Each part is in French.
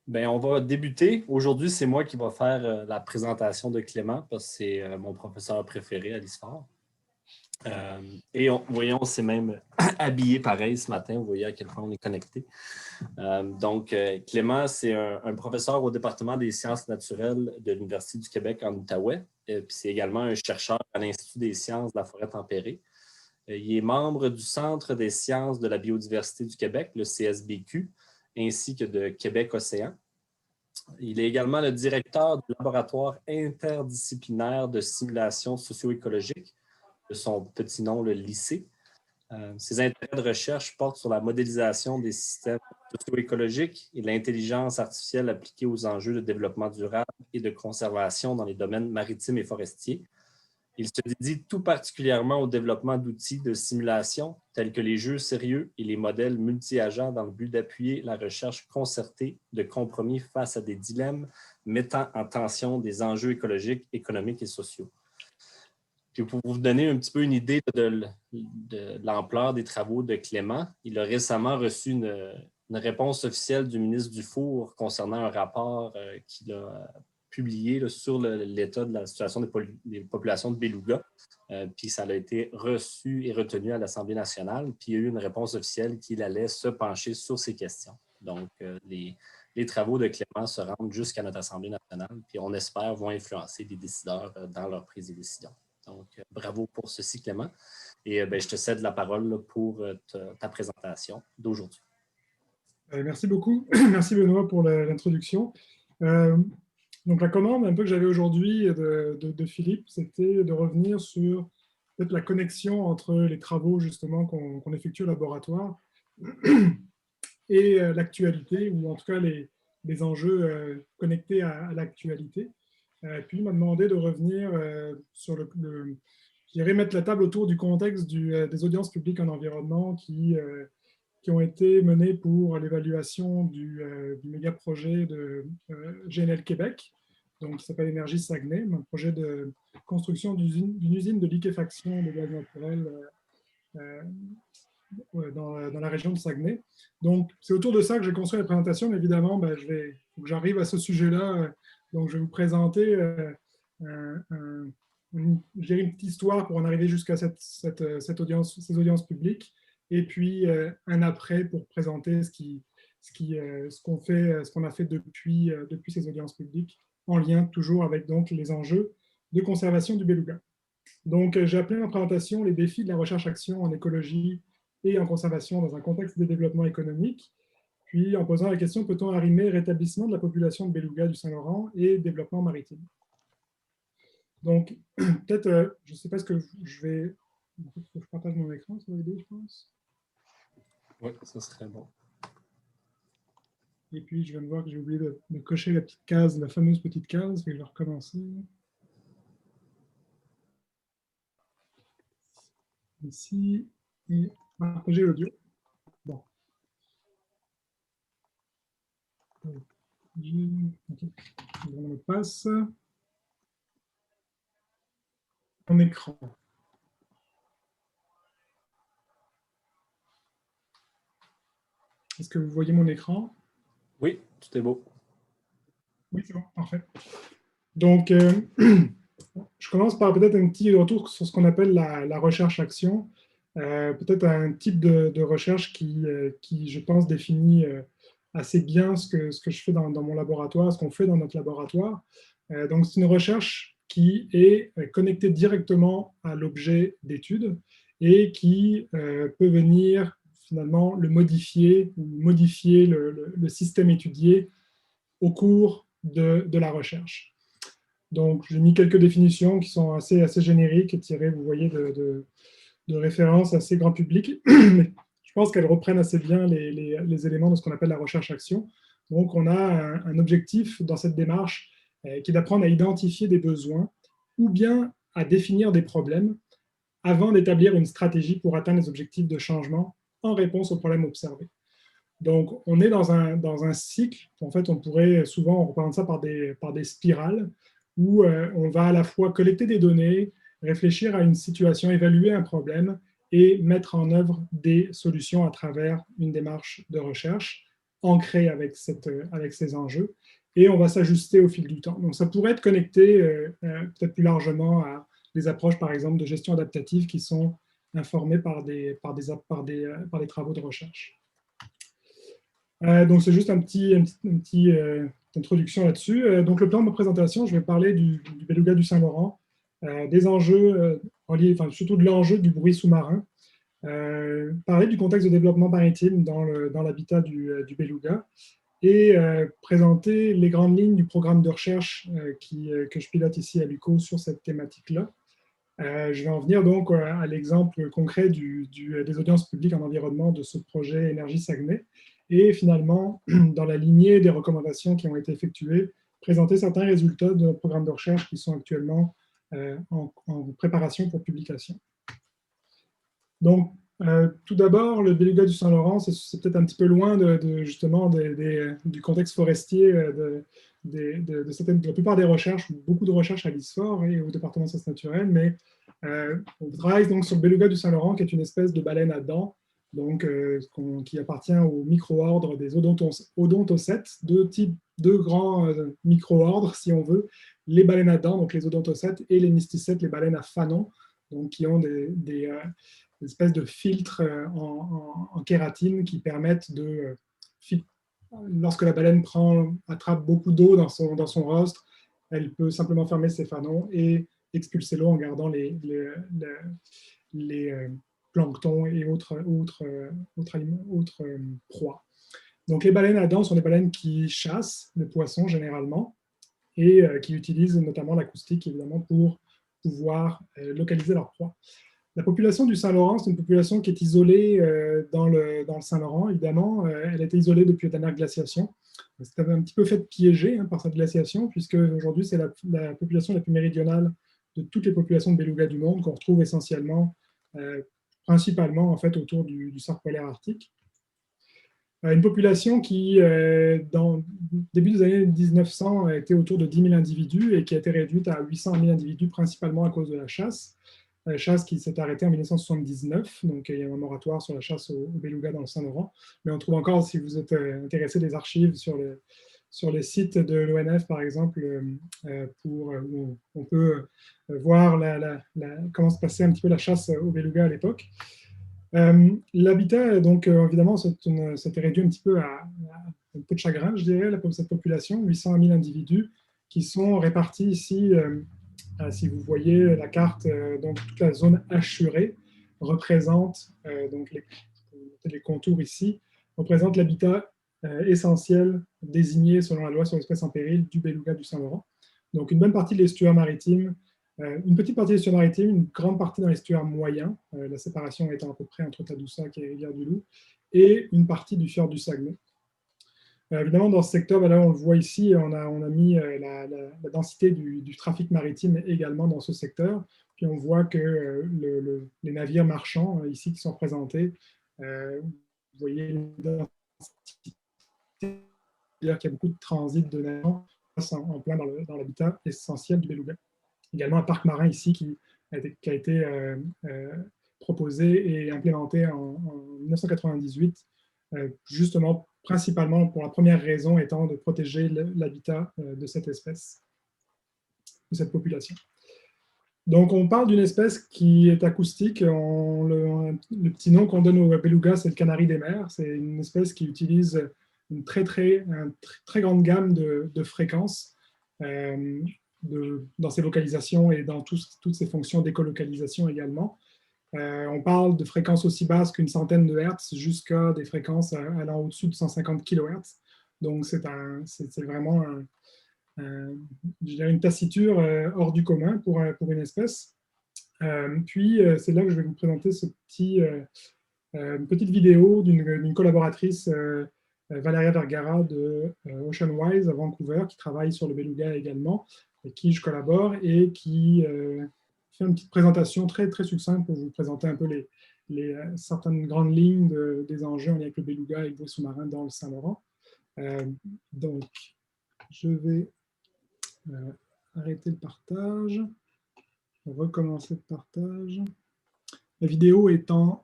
Bien, on va débuter. Aujourd'hui, c'est moi qui va faire la présentation de Clément parce que c'est mon professeur préféré à l'histoire. Voyons, on s'est même habillé pareil ce matin. Vous voyez à quel point on est connecté. Clément, c'est un professeur au département des sciences naturelles de l'Université du Québec en Outaouais. Puis c'est également un chercheur à l'Institut des sciences de la forêt tempérée. Il est membre du Centre des sciences de la biodiversité du Québec, le CSBQ, ainsi que de Québec Océan. Il est également le directeur du laboratoire interdisciplinaire de simulation socio-écologique, de son petit nom, le lycée. Ses intérêts de recherche portent sur la modélisation des systèmes socio-écologiques et l'intelligence artificielle appliquée aux enjeux de développement durable et de conservation dans les domaines maritimes et forestiers. Il se dédie tout particulièrement au développement d'outils de simulation tels que les jeux sérieux et les modèles multi-agents dans le but d'appuyer la recherche concertée de compromis face à des dilemmes mettant en tension des enjeux écologiques, économiques et sociaux. Puis pour vous donner un petit peu une idée de l'ampleur des travaux de Clément, il a récemment reçu une réponse officielle du ministre Dufour concernant un rapport qu'il a publié là, sur l'état de la situation des populations de beluga. Puis ça a été reçu et retenu à l'Assemblée nationale. Puis il y a eu une réponse officielle qu'il allait se pencher sur ces questions. Donc, les travaux de Clément se rendent jusqu'à notre Assemblée nationale. Puis on espère vont influencer les décideurs dans leur prise de décision. Donc, bravo pour ceci, Clément. Et je te cède la parole là, pour ta présentation d'aujourd'hui. Merci beaucoup. Merci Benoît pour l'introduction. Donc la commande un peu que j'avais aujourd'hui de Philippe, c'était de revenir sur peut-être la connexion entre les travaux justement qu'on effectue au laboratoire et l'actualité, ou en tout cas les enjeux connectés à l'actualité. Puis il m'a demandé de revenir sur je dirais mettre la table autour du contexte des audiences publiques en environnement qui ont été menées pour l'évaluation du méga-projet de GNL Québec, donc, qui s'appelle Énergie Saguenay, un projet de construction d'une usine de liquéfaction de gaz naturel dans la région de Saguenay. Donc, c'est autour de ça que j'ai construit la présentation, mais évidemment, il faut que j'arrive à ce sujet-là. Donc, je vais vous présenter une petite histoire pour en arriver jusqu'à ces audiences publiques, et puis un après pour présenter ce qu'on a fait depuis ces audiences publiques, en lien toujours avec donc, les enjeux de conservation du beluga. Donc, j'ai appelé ma présentation « Les défis de la recherche-action en écologie et en conservation dans un contexte de développement économique », puis en posant la question « Peut-on arrimer rétablissement de la population de beluga du Saint-Laurent et développement maritime ?» Donc, peut-être, je ne sais pas ce que je vais... Il faut que je partage mon écran, ça va aider, je pense. Oui, ça serait bon. Et puis, je viens de voir que j'ai oublié de cocher la petite case, la fameuse petite case, et je vais recommencer. Ici, et partager l'audio. Bon. Okay. On passe mon écran. Est-ce que vous voyez mon écran? Oui, tout est beau. Oui, c'est bon, parfait. Donc, je commence par peut-être un petit retour sur ce qu'on appelle la recherche-action. Peut-être un type de recherche qui, je pense, définit assez bien ce que je fais dans mon laboratoire, ce qu'on fait dans notre laboratoire. Donc, c'est une recherche qui est connectée directement à l'objet d'étude et qui peut venir finalement le modifier ou modifier le système étudié au cours de la recherche. Donc, j'ai mis quelques définitions qui sont assez génériques, tirées, vous voyez, de références assez grand public. Mais je pense qu'elles reprennent assez bien les éléments de ce qu'on appelle la recherche-action. Donc, on a un objectif dans cette démarche qui est d'apprendre à identifier des besoins ou bien à définir des problèmes avant d'établir une stratégie pour atteindre les objectifs de changement en réponse aux problèmes observés. Donc, on est dans un cycle. En fait, on pourrait souvent, on représente ça par des spirales où on va à la fois collecter des données, réfléchir à une situation, évaluer un problème et mettre en œuvre des solutions à travers une démarche de recherche ancré avec ces enjeux, et on va s'ajuster au fil du temps. Donc ça pourrait être connecté peut-être plus largement à des approches, par exemple, de gestion adaptative qui sont informées par des travaux de recherche. Donc c'est juste une petite introduction là-dessus. Donc le plan de ma présentation, je vais parler du beluga du Saint-Laurent, des enjeux reliés, enfin, surtout de l'enjeu du bruit sous-marin, parler du contexte de développement maritime dans l'habitat du beluga, et présenter les grandes lignes du programme de recherche que je pilote ici à l'UQO sur cette thématique-là. Je vais en venir donc à l'exemple concret des audiences publiques en environnement de ce projet Énergie Saguenay, et finalement, dans la lignée des recommandations qui ont été effectuées, présenter certains résultats de notre programme de recherche qui sont actuellement en préparation pour publication. Donc, tout d'abord, le beluga du Saint-Laurent, c'est peut-être un petit peu loin justement du contexte forestier de la plupart des recherches, beaucoup de recherches à l'ISFOR et au département de sciences naturelles, mais on travaille donc sur le beluga du Saint-Laurent, qui est une espèce de baleine à dents, donc, qui appartient au micro-ordre des odontocètes, deux grands micro-ordres, si on veut, les baleines à dents, donc les odontocètes, et les mysticètes, les baleines à fanon, donc qui ont des espèces de filtres en kératine qui permettent lorsque la baleine attrape beaucoup d'eau dans son rostre, elle peut simplement fermer ses fanons et expulser l'eau en gardant les planctons et autres proies. Donc les baleines à dents sont des baleines qui chassent les poissons généralement et qui utilisent notamment l'acoustique évidemment pour pouvoir localiser leurs proies. La population du Saint-Laurent, c'est une population qui est isolée dans le Saint-Laurent, évidemment. Elle a été isolée depuis la dernière glaciation. C'était un petit peu fait piéger par cette glaciation, puisque aujourd'hui, c'est la population la plus méridionale de toutes les populations de belugas du monde, qu'on retrouve essentiellement, principalement en fait, autour du cercle polaire arctique. Une population qui, dans début des années 1900, était autour de 10 000 individus et qui a été réduite à 800 000 individus, principalement à cause de la chasse. La chasse qui s'est arrêtée en 1979, donc il y a un moratoire sur la chasse au beluga dans le Saint-Laurent. Mais on trouve encore, si vous êtes intéressé, des archives sur les sites de l'ONF, par exemple, où on peut voir comment se passait un petit peu la chasse au beluga à l'époque. L'habitat, donc, évidemment, s'était réduit un petit peu à un peu de chagrin, je dirais, cette population, 800 000 individus, qui sont répartis ici, si vous voyez la carte, donc toute la zone hachurée représente, donc les contours ici, représente l'habitat essentiel désigné selon la loi sur l'espèce en péril du beluga du Saint-Laurent. Donc, une bonne partie de l'estuaire maritime, une petite partie de l'estuaire maritime, une grande partie dans l'estuaire moyen, la séparation étant à peu près entre Tadoussac et Rivière-du-Loup, et une partie du fjord du Saguenay. Évidemment, dans ce secteur, là, on le voit ici, on a mis la densité du trafic maritime également dans ce secteur. Puis on voit que les navires marchands ici qui sont représentés, vous voyez qu'il y a beaucoup de transit de navires en plein dans l'habitat essentiel du beluga. Également un parc marin ici qui a été proposé et implémenté en 1998, justement principalement pour la première raison étant de protéger l'habitat de cette espèce, de cette population. Donc on parle d'une espèce qui est acoustique. Le petit nom qu'on donne au beluga, c'est le canari des mers. C'est une espèce qui utilise une très grande gamme de fréquences dans ses vocalisations et dans toutes ses fonctions d'écolocalisation également. On parle de fréquences aussi basses qu'une centaine de hertz jusqu'à des fréquences allant au-dessus de 150 kHz. Donc c'est vraiment je dirais une tassiture hors du commun pour une espèce. Puis c'est là que je vais vous présenter une petite vidéo d'une collaboratrice, Valeria Vergara de Oceanwise à Vancouver, qui travaille sur le beluga également, avec qui je collabore et qui fait une petite présentation très succincte pour vous présenter un peu certaines grandes lignes des enjeux en lien avec le beluga et le bruit sous-marin dans le Saint-Laurent. Donc, je vais arrêter le partage, recommencer le partage. La vidéo est en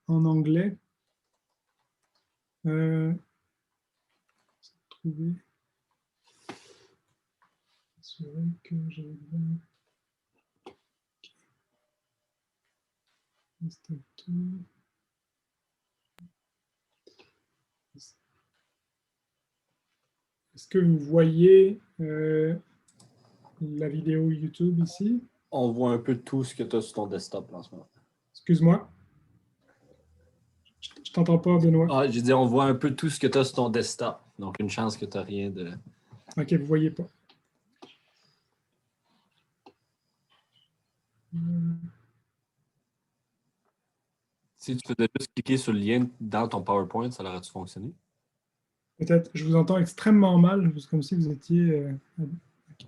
anglais. pouvez assurer que j'ai bien... Est-ce que vous voyez la vidéo YouTube ici? On voit un peu tout ce que tu as sur ton desktop en ce moment. Excuse-moi. Je t'entends pas, Benoît. Ah, j'ai dit, on voit un peu tout ce que tu as sur ton desktop. Donc, une chance que tu n'as rien de... OK, vous voyez pas. Si tu faisais juste cliquer sur le lien dans ton PowerPoint, ça aurait-tu fonctionné? Peut-être. Je vous entends extrêmement mal, comme si vous étiez... Okay.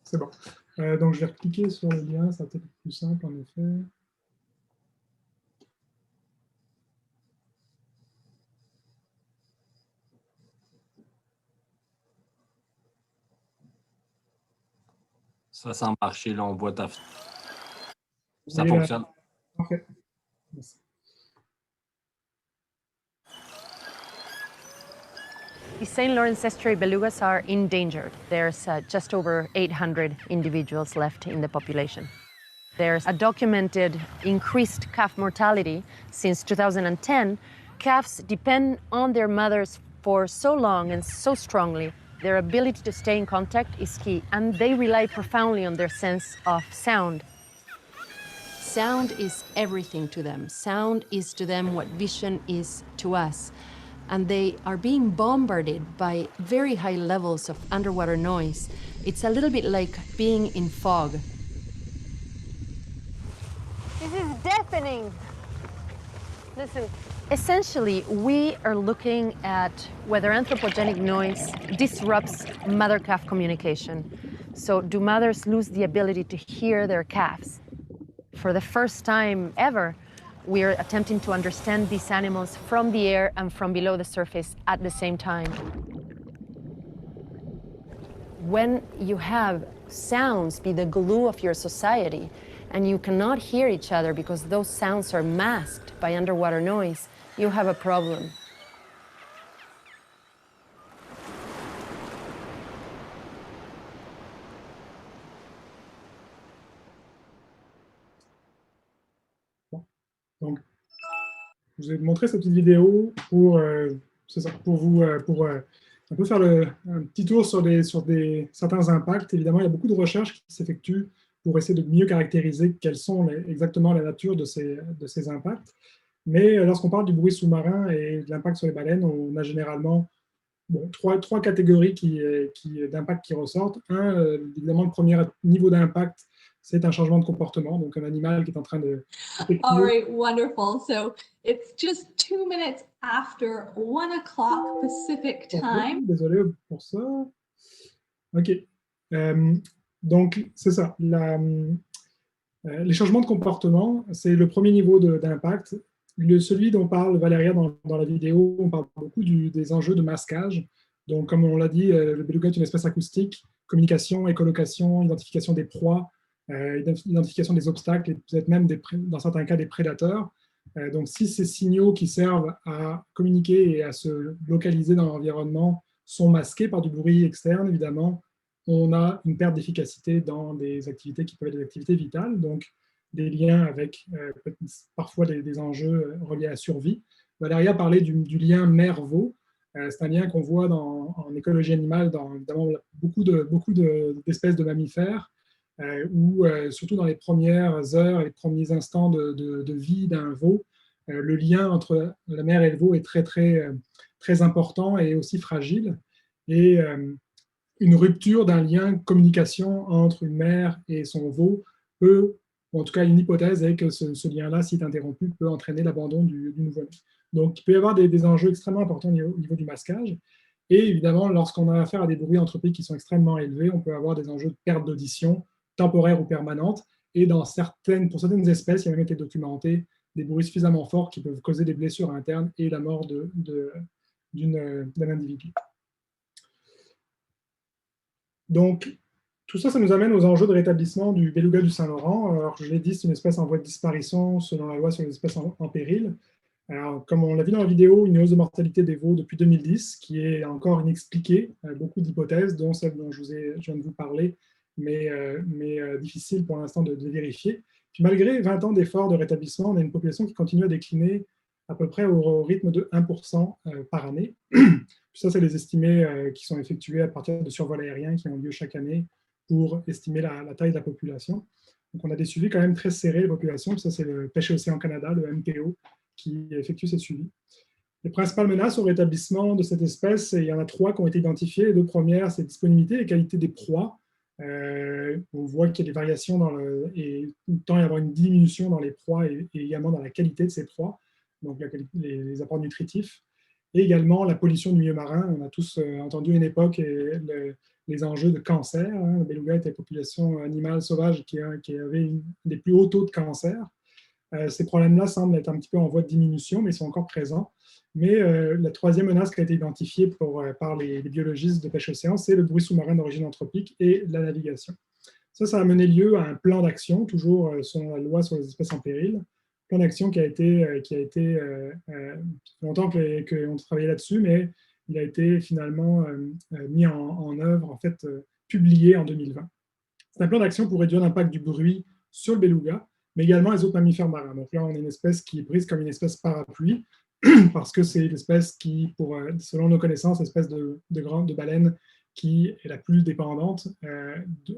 C'est bon. Donc, je vais cliquer sur le lien. Ça va peut-être être plus simple, en effet. Ça semble marcher. Là, on voit ta... Ça Oui, fonctionne. Parfait. Merci. The St. Lawrence Estuary belugas are endangered. There's just over 800 individuals left in the population. There's a documented increased calf mortality since 2010. Calves depend on their mothers for so long and so strongly. Their ability to stay in contact is key, and they rely profoundly on their sense of sound. Sound is everything to them. Sound is to them what vision is to us. And they are being bombarded by very high levels of underwater noise. It's a little bit like being in fog. This is deafening. Listen. Essentially, we are looking at whether anthropogenic noise disrupts mother-calf communication. So do mothers lose the ability to hear their calves? For the first time ever, we're attempting to understand these animals from the air and from below the surface at the same time. When you have sounds be the glue of your society, and you cannot hear each other because those sounds are masked by underwater noise, you have a problem. Donc, je vous ai montré cette petite vidéo pour, pour vous un peu faire un petit tour sur certains impacts. Évidemment, il y a beaucoup de recherches qui s'effectuent pour essayer de mieux caractériser quelles sont exactement la nature de ces impacts. Mais lorsqu'on parle du bruit sous-marin et de l'impact sur les baleines, on a généralement trois catégories d'impact qui ressortent. Évidemment, le premier niveau d'impact, c'est un changement de comportement, donc un animal qui est en train de... All right, wonderful. So it's just 2 minutes after 1 o'clock Pacific time. Désolé pour ça. OK. Donc, c'est ça. Les changements de comportement, c'est le premier niveau d'impact. Celui dont parle Valéria dans la vidéo, on parle beaucoup des enjeux de masquage. Donc, comme on l'a dit, le beluga est une espèce acoustique, communication, écolocation, identification des proies, identification des obstacles et peut-être même, dans certains cas, des prédateurs. Donc, si ces signaux qui servent à communiquer et à se localiser dans l'environnement sont masqués par du bruit externe, évidemment, on a une perte d'efficacité dans des activités qui peuvent être des activités vitales, donc des liens avec parfois des enjeux reliés à la survie. Valéria parlait du lien mère-veau. C'est un lien qu'on voit en écologie animale dans évidemment, beaucoup d'espèces de mammifères, où surtout dans les premières heures et les premiers instants de vie d'un veau, le lien entre la mère et le veau est très important et aussi fragile. Et une rupture d'un lien communication entre une mère et son veau peut, ou en tout cas une hypothèse est que ce lien-là, s'il est interrompu, peut entraîner l'abandon du nouveau-né. Donc, il peut y avoir des enjeux extrêmement importants au niveau du masquage. Et évidemment, lorsqu'on a affaire à des bruits anthropiques qui sont extrêmement élevés, on peut avoir des enjeux de perte d'audition temporaire ou permanente. Et pour certaines espèces, il y a même été documenté des bruits suffisamment forts qui peuvent causer des blessures internes et la mort d'un individu. Donc, tout ça, ça nous amène aux enjeux de rétablissement du beluga du Saint-Laurent. Alors, je l'ai dit, c'est une espèce en voie de disparition selon la loi sur les espèces en péril. Alors, comme on l'a vu dans la vidéo, une hausse de mortalité des veaux depuis 2010, qui est encore inexpliquée, beaucoup d'hypothèses, dont celle dont je viens de vous parler, mais difficile pour l'instant de vérifier. Puis malgré 20 ans d'efforts de rétablissement, on a une population qui continue à décliner à peu près au rythme de 1% par année. Puis ça, c'est les estimés qui sont effectués à partir de survols aériens qui ont lieu chaque année pour estimer la taille de la population. Donc, on a des suivis quand même très serrés de la population. Puis ça, c'est le Pêche et Océan Canada, le MPO, qui effectue ces suivis. Les principales menaces au rétablissement de cette espèce, il y en a 3 qui ont été identifiées. Les 2 premières, c'est disponibilité et qualité des proies. On voit qu'il y a des variations et il tend à y avoir une diminution dans les proies et également dans la qualité de ces proies, donc les apports nutritifs. Et également la pollution du milieu marin. On a tous entendu à une époque les enjeux de cancer. Le beluga était une population animale sauvage qui avait une des plus hauts taux de cancer. Ces problèmes-là semblent être un petit peu en voie de diminution, mais ils sont encore présents. Mais la 3e menace qui a été identifiée par les biologistes de pêche océan, c'est le bruit sous-marin d'origine anthropique et la navigation. Ça a mené lieu à un plan d'action, toujours selon la loi sur les espèces en péril. Plan d'action qui a été longtemps qu'on travaillait là-dessus, mais il a été finalement mis en œuvre, en fait, publié en 2020. C'est un plan d'action pour réduire l'impact du bruit sur le beluga, mais également les autres mammifères marins. Donc là, on a une espèce qui est prise comme une espèce parapluie, parce que c'est l'espèce qui, selon nos connaissances, l'espèce de baleine qui est la plus dépendante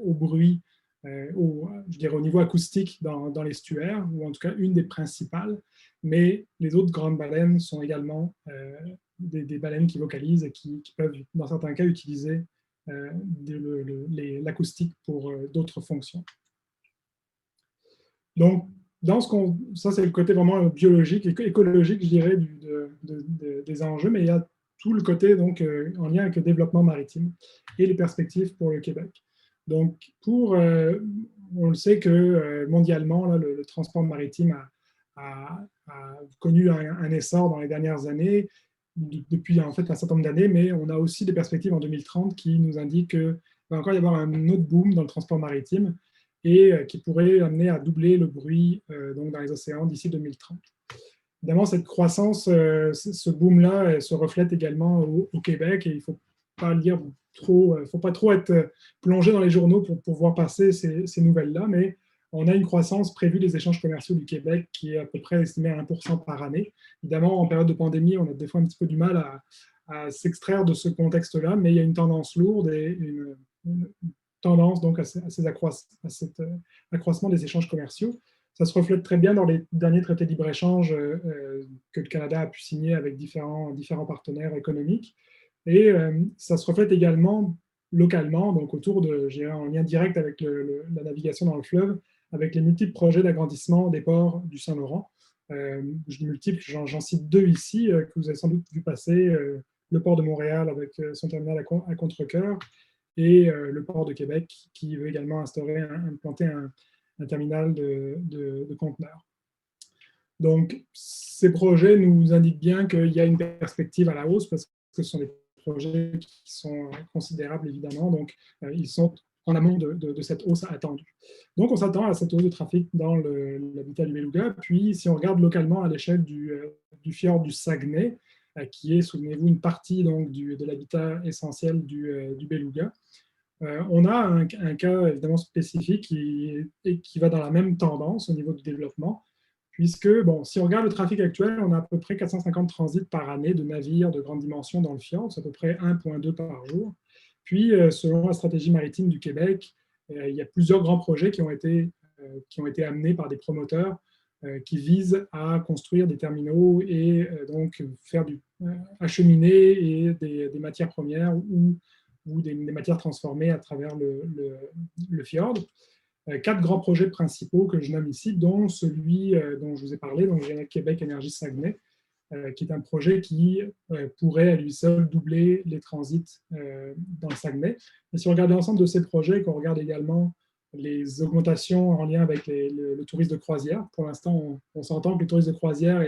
au bruit, je dirais au niveau acoustique dans l'estuaire, ou en tout cas une des principales. Mais les autres grandes baleines sont également des baleines qui vocalisent et qui peuvent, dans certains cas, utiliser l'acoustique pour d'autres fonctions. Donc, ça, c'est le côté vraiment biologique, écologique, je dirais, des enjeux, mais il y a tout le côté donc, en lien avec le développement maritime et les perspectives pour le Québec. Donc, on le sait que mondialement, là, le transport maritime a connu un essor dans les dernières années, depuis en fait un certain nombre d'années, mais on a aussi des perspectives en 2030 qui nous indiquent qu'il va encore y avoir un autre boom dans le transport maritime et qui pourrait amener à doubler le bruit donc dans les océans d'ici 2030. Évidemment, cette croissance, ce boom-là, se reflète également au Québec et il ne faut pas lire trop, faut pas trop être plongé dans les journaux pour voir passer ces nouvelles-là, mais on a une croissance prévue des échanges commerciaux du Québec qui est à peu près estimée à 1% par année. Évidemment, en période de pandémie, on a des fois un petit peu du mal à s'extraire de ce contexte-là, mais il y a une tendance lourde et une tendance donc à cet accroissement des échanges commerciaux. Ça se reflète très bien dans les derniers traités de libre-échange que le Canada a pu signer avec différents partenaires économiques. Et ça se reflète également localement, donc autour de, je dirais, en lien direct avec la navigation dans le fleuve, avec les multiples projets d'agrandissement des ports du Saint-Laurent. Je dis multiples, j'en cite 2 ici, que vous avez sans doute vu passer, le port de Montréal avec son terminal à Contrecœur, et le port de Québec, qui veut également implanter un terminal de conteneurs. Donc, ces projets nous indiquent bien qu'il y a une perspective à la hausse, parce que ce sont des projets qui sont considérables, évidemment. Donc, ils sont en amont de cette hausse attendue. Donc, on s'attend à cette hausse de trafic dans l'habitat du beluga. Puis, si on regarde localement à l'échelle du fjord du Saguenay, qui est, souvenez-vous, une partie donc, de l'habitat essentiel du beluga, on a un cas évidemment spécifique qui va dans la même tendance au niveau du développement, puisque, bon, si on regarde le trafic actuel, on a à peu près 450 transits par année de navires de grande dimension dans le fjord, c'est à peu près 1,2 par jour. Puis, selon la stratégie maritime du Québec, il y a plusieurs grands projets qui ont été amenés par des promoteurs qui visent à construire des terminaux et donc acheminer et des matières premières ou des matières transformées à travers le fjord. 4 grands projets principaux que je nomme ici, dont celui dont je vous ai parlé, donc Québec Énergie Saguenay, qui est un projet qui pourrait à lui seul doubler les transits dans le Saguenay. Et si on regarde l'ensemble de ces projets, qu'on regarde également les augmentations en lien avec le tourisme de croisière, pour l'instant, on s'entend que le tourisme de croisière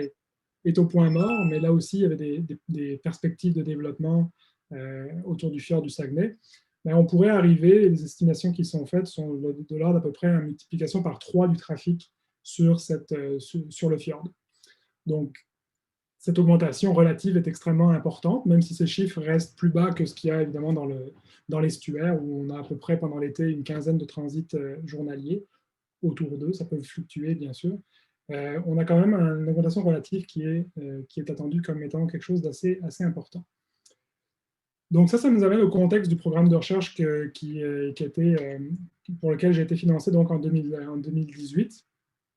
est au point mort, mais là aussi, il y avait des perspectives de développement autour du fjord du Saguenay. Mais on pourrait arriver, les estimations qui sont faites sont de l'ordre d'à peu près une multiplication par 3 du trafic sur le fjord. Donc, cette augmentation relative est extrêmement importante, même si ces chiffres restent plus bas que ce qu'il y a évidemment dans l'estuaire, où on a à peu près pendant l'été une quinzaine de transits journaliers, autour d'eux, ça peut fluctuer bien sûr. On a quand même une augmentation relative qui est attendue comme étant quelque chose d'assez important. Donc ça nous amène au contexte du programme de recherche pour lequel j'ai été financé donc en 2018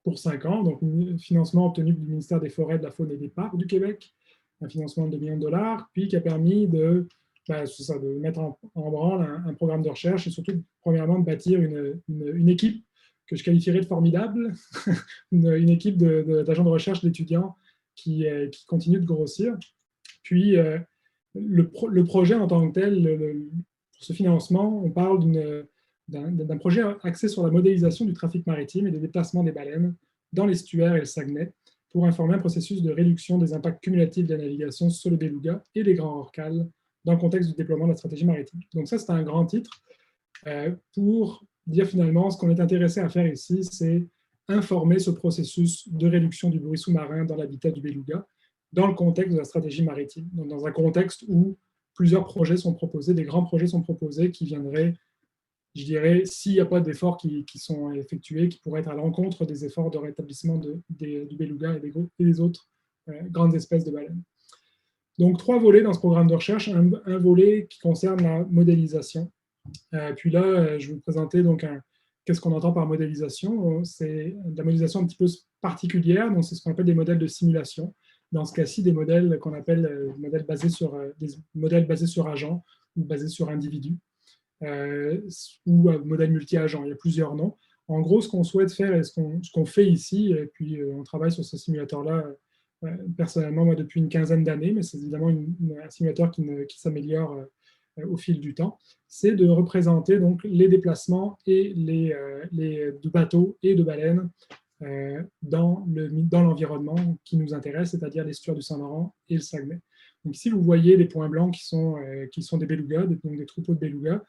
pour 5 ans, donc un financement obtenu du ministère des Forêts, de la Faune et des Parcs du Québec, un financement de $2 millions, puis qui a permis de mettre en branle un programme de recherche et surtout, premièrement, de bâtir une équipe que je qualifierais de formidable, une équipe d'agents de recherche, d'étudiants qui continue de grossir. Puis, le projet en tant que tel, pour ce financement, on parle d'un projet axé sur la modélisation du trafic maritime et des déplacements des baleines dans l'estuaire et le Saguenay pour informer un processus de réduction des impacts cumulatifs de la navigation sur le beluga et les grands orcales dans le contexte du déploiement de la stratégie maritime. Donc ça, c'est un grand titre pour dire finalement ce qu'on est intéressé à faire ici, c'est informer ce processus de réduction du bruit sous-marin dans l'habitat du beluga dans le contexte de la stratégie maritime. Donc dans un contexte où plusieurs projets sont proposés, des grands projets sont proposés qui viendraient, je dirais, s'il n'y a pas d'efforts qui sont effectués, qui pourraient être à l'encontre des efforts de rétablissement du beluga et des autres grandes espèces de baleines. Donc, 3 volets dans ce programme de recherche. Un volet qui concerne la modélisation. Puis là, je vais vous présenter donc qu'est-ce qu'on entend par modélisation. C'est de la modélisation un petit peu particulière, donc c'est ce qu'on appelle des modèles de simulation. Dans ce cas-ci, des modèles qu'on appelle des modèles basés sur agents ou basés sur individus. Ou modèle multi-agent, il y a plusieurs noms. En gros, ce qu'on souhaite faire et ce qu'on fait ici, et puis on travaille sur ce simulateur-là personnellement moi, depuis une quinzaine d'années, mais c'est évidemment un simulateur qui s'améliore au fil du temps, c'est de représenter donc, les déplacements et de bateaux et de baleines dans l'environnement qui nous intéresse, c'est-à-dire l'estuaire du Saint-Laurent et le Saguenay. Donc ici, vous voyez des points blancs qui sont des belugas, donc des troupeaux de belugas,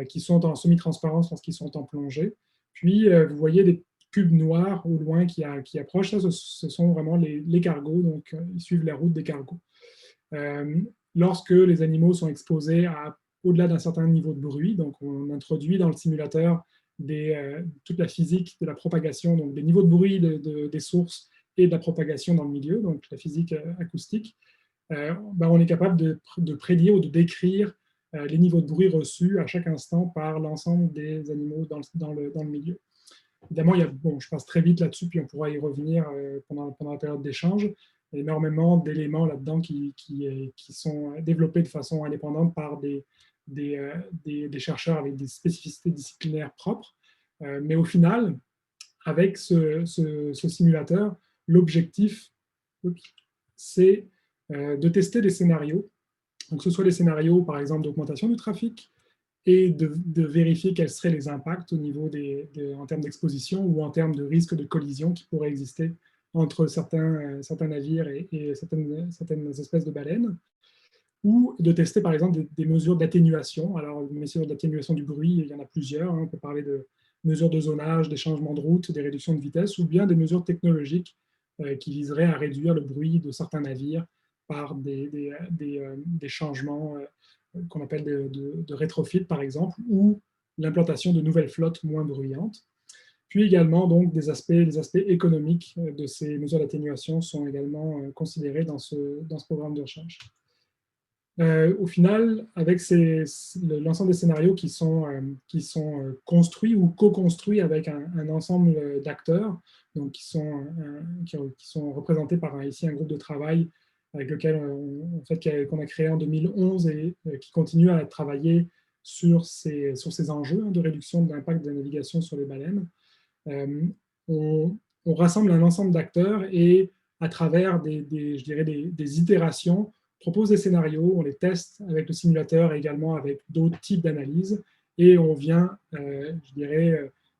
qui sont en semi-transparence lorsqu'ils sont en plongée. Puis, vous voyez des cubes noirs au loin qui approchent. Ça, ce sont vraiment les cargos, donc ils suivent la route des cargos. Lorsque les animaux sont exposés au-delà d'un certain niveau de bruit, donc on introduit dans le simulateur toute la physique de la propagation, donc des niveaux de bruit des sources et de la propagation dans le milieu, donc la physique acoustique, on est capable de prédire ou de décrire les niveaux de bruit reçus à chaque instant par l'ensemble des animaux dans le milieu. Évidemment, je passe très vite là-dessus, puis on pourra y revenir pendant la période d'échange. Il y a énormément d'éléments là-dedans qui sont développés de façon indépendante par des chercheurs avec des spécificités disciplinaires propres. Mais au final, avec ce simulateur, l'objectif, c'est de tester des scénarios. Donc, que ce soit les scénarios, par exemple, d'augmentation du trafic et de vérifier quels seraient les impacts au niveau en termes d'exposition ou en termes de risque de collision qui pourrait exister entre certains navires et certaines espèces de baleines, ou de tester, par exemple, des mesures d'atténuation. Alors, les mesures d'atténuation du bruit, il y en a plusieurs. On peut parler de mesures de zonage, des changements de route, des réductions de vitesse, ou bien des mesures technologiques qui viseraient à réduire le bruit de certains navires par des changements qu'on appelle de rétrofit, par exemple, ou l'implantation de nouvelles flottes moins bruyantes. Puis également, donc, les aspects économiques de ces mesures d'atténuation sont également considérés dans ce programme de recherche. Au final, avec l'ensemble des scénarios qui sont construits ou co-construits avec un ensemble d'acteurs, donc qui sont représentés par ici un groupe de travail avec lequel qu'on a créé en 2011 et qui continue à travailler sur ces enjeux de réduction de l'impact de la navigation sur les baleines. On rassemble un ensemble d'acteurs et à travers des itérations, propose des scénarios, on les teste avec le simulateur et également avec d'autres types d'analyses et on vient,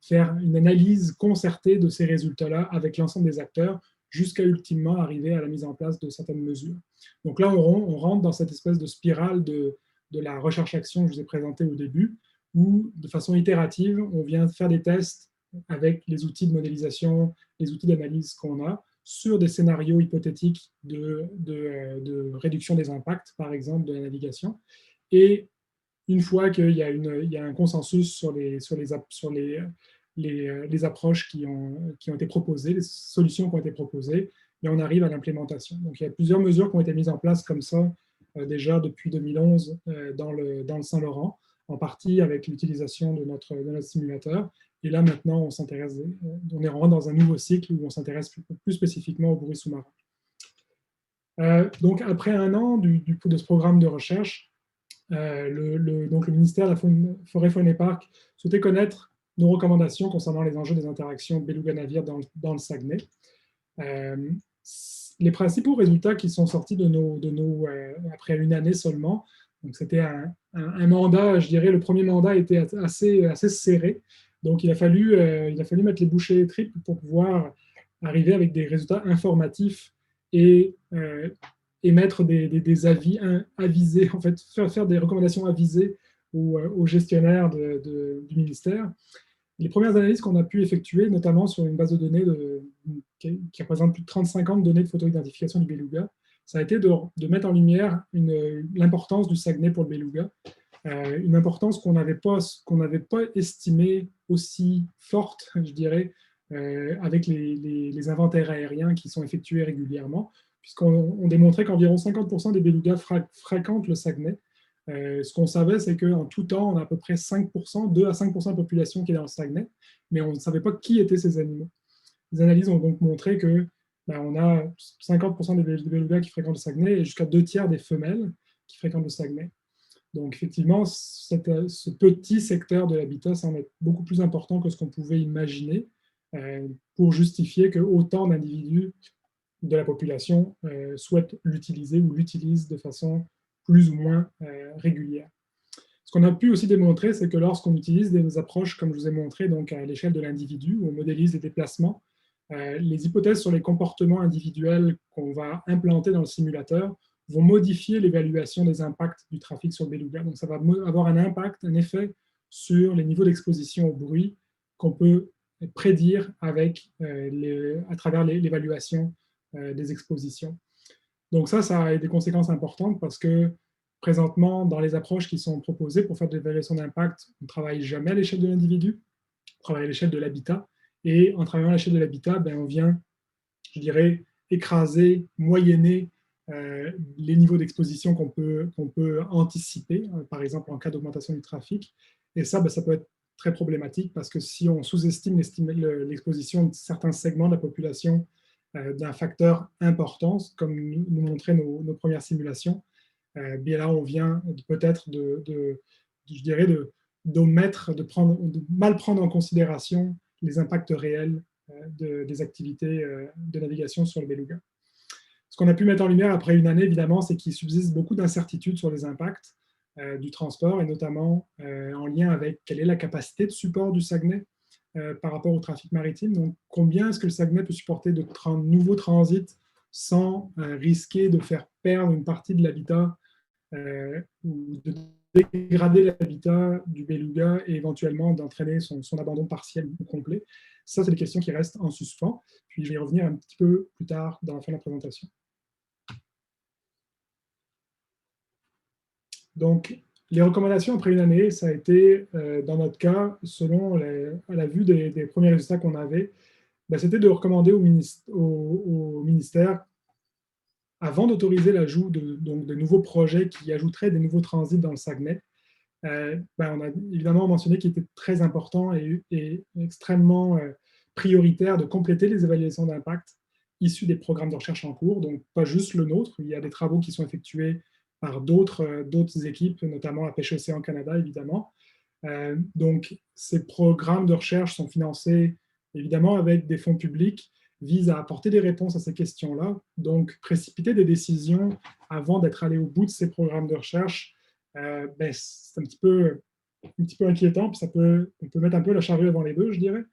faire une analyse concertée de ces résultats-là avec l'ensemble des acteurs jusqu'à ultimement arriver à la mise en place de certaines mesures. Donc là, on rentre dans cette espèce de spirale de la recherche-action que je vous ai présentée au début, où de façon itérative, on vient faire des tests avec les outils de modélisation, les outils d'analyse qu'on a, sur des scénarios hypothétiques de réduction des impacts, par exemple, de la navigation. Et une fois qu'il y a un consensus sur les approches qui ont été proposées, les solutions qui ont été proposées, et on arrive à l'implémentation. Donc, il y a plusieurs mesures qui ont été mises en place comme ça, déjà depuis 2011 dans le Saint-Laurent, en partie avec l'utilisation de notre simulateur. Et là, maintenant, on est rentré dans un nouveau cycle où on s'intéresse plus spécifiquement au bruit sous-marin. Donc, après un an de ce programme de recherche, donc le ministère de la Forêt, Faune et Parc souhaitait connaître nos recommandations concernant les enjeux des interactions beluga-navire dans le Saguenay. Les principaux résultats qui sont sortis après une année seulement, donc c'était un mandat, je dirais, le premier mandat était assez serré, donc il a fallu mettre les bouchées triples pour pouvoir arriver avec des résultats informatifs et émettre des avis avisés, en fait, faire des recommandations avisées aux gestionnaires du ministère. Les premières analyses qu'on a pu effectuer, notamment sur une base de données qui représente plus de 35 ans de données de photo-identification du beluga, ça a été de mettre en lumière l'importance du Saguenay pour le beluga, une importance qu'on n'avait pas estimée aussi forte, je dirais, avec les inventaires aériens qui sont effectués régulièrement, puisqu'on démontrait qu'environ 50% des belugas fréquentent le Saguenay. Ce qu'on savait, c'est qu'en tout temps, on a à peu près 5%, 2 à 5% de la population qui est dans le Saguenay, mais on ne savait pas qui étaient ces animaux. Les analyses ont donc montré que on a 50% des belugas qui fréquentent le Saguenay et jusqu'à 2/3 des femelles qui fréquentent le Saguenay. Donc effectivement, ce petit secteur de l'habitat semble être beaucoup plus important que ce qu'on pouvait imaginer pour justifier que autant d'individus de la population souhaitent l'utiliser ou l'utilisent de façon plus ou moins régulière. Ce qu'on a pu aussi démontrer, c'est que lorsqu'on utilise des approches, comme je vous ai montré, donc à l'échelle de l'individu, où on modélise les déplacements, les hypothèses sur les comportements individuels qu'on va implanter dans le simulateur vont modifier l'évaluation des impacts du trafic sur le beluga. Donc ça va avoir un impact, un effet sur les niveaux d'exposition au bruit qu'on peut prédire à travers l'évaluation des expositions. Donc ça a des conséquences importantes parce que présentement, dans les approches qui sont proposées pour faire de l'évaluation d'impact, on ne travaille jamais à l'échelle de l'individu, on travaille à l'échelle de l'habitat. Et en travaillant à l'échelle de l'habitat, on vient, je dirais, écraser, moyenner les niveaux d'exposition qu'on peut anticiper, par exemple en cas d'augmentation du trafic. Et ça peut être très problématique parce que si on sous-estime l'exposition de certains segments de la population d'un facteur important, comme nous montraient nos premières simulations, bien là, on vient peut-être de mal prendre en considération les impacts réels des activités de navigation sur le beluga. Ce qu'on a pu mettre en lumière après une année, évidemment, c'est qu'il subsiste beaucoup d'incertitudes sur les impacts du transport, et notamment en lien avec quelle est la capacité de support du Saguenay par rapport au trafic maritime. Donc, combien est-ce que le Saguenay peut supporter de nouveaux transits sans risquer de faire perdre une partie de l'habitat ou de dégrader l'habitat du beluga et éventuellement d'entraîner son abandon partiel ou complet. Ça, c'est des questions qui restent en suspens. Puis je vais y revenir un petit peu plus tard dans la fin de la présentation. Donc, les recommandations après une année, ça a été, dans notre cas, à la vue des premiers résultats qu'on avait, c'était de recommander au ministère, avant d'autoriser l'ajout de nouveaux projets qui ajouteraient des nouveaux transits dans le Saguenay, on a évidemment mentionné qu'il était très important et extrêmement prioritaire de compléter les évaluations d'impact issues des programmes de recherche en cours, donc pas juste le nôtre. Il y a des travaux qui sont effectués par d'autres équipes, notamment à Pêche Océan Canada, évidemment. Donc, ces programmes de recherche sont financés, évidemment, avec des fonds publics, visent à apporter des réponses à ces questions-là. Donc, précipiter des décisions avant d'être allé au bout de ces programmes de recherche, c'est un petit peu inquiétant, puis on peut mettre un peu la charrue avant les bœufs, je dirais.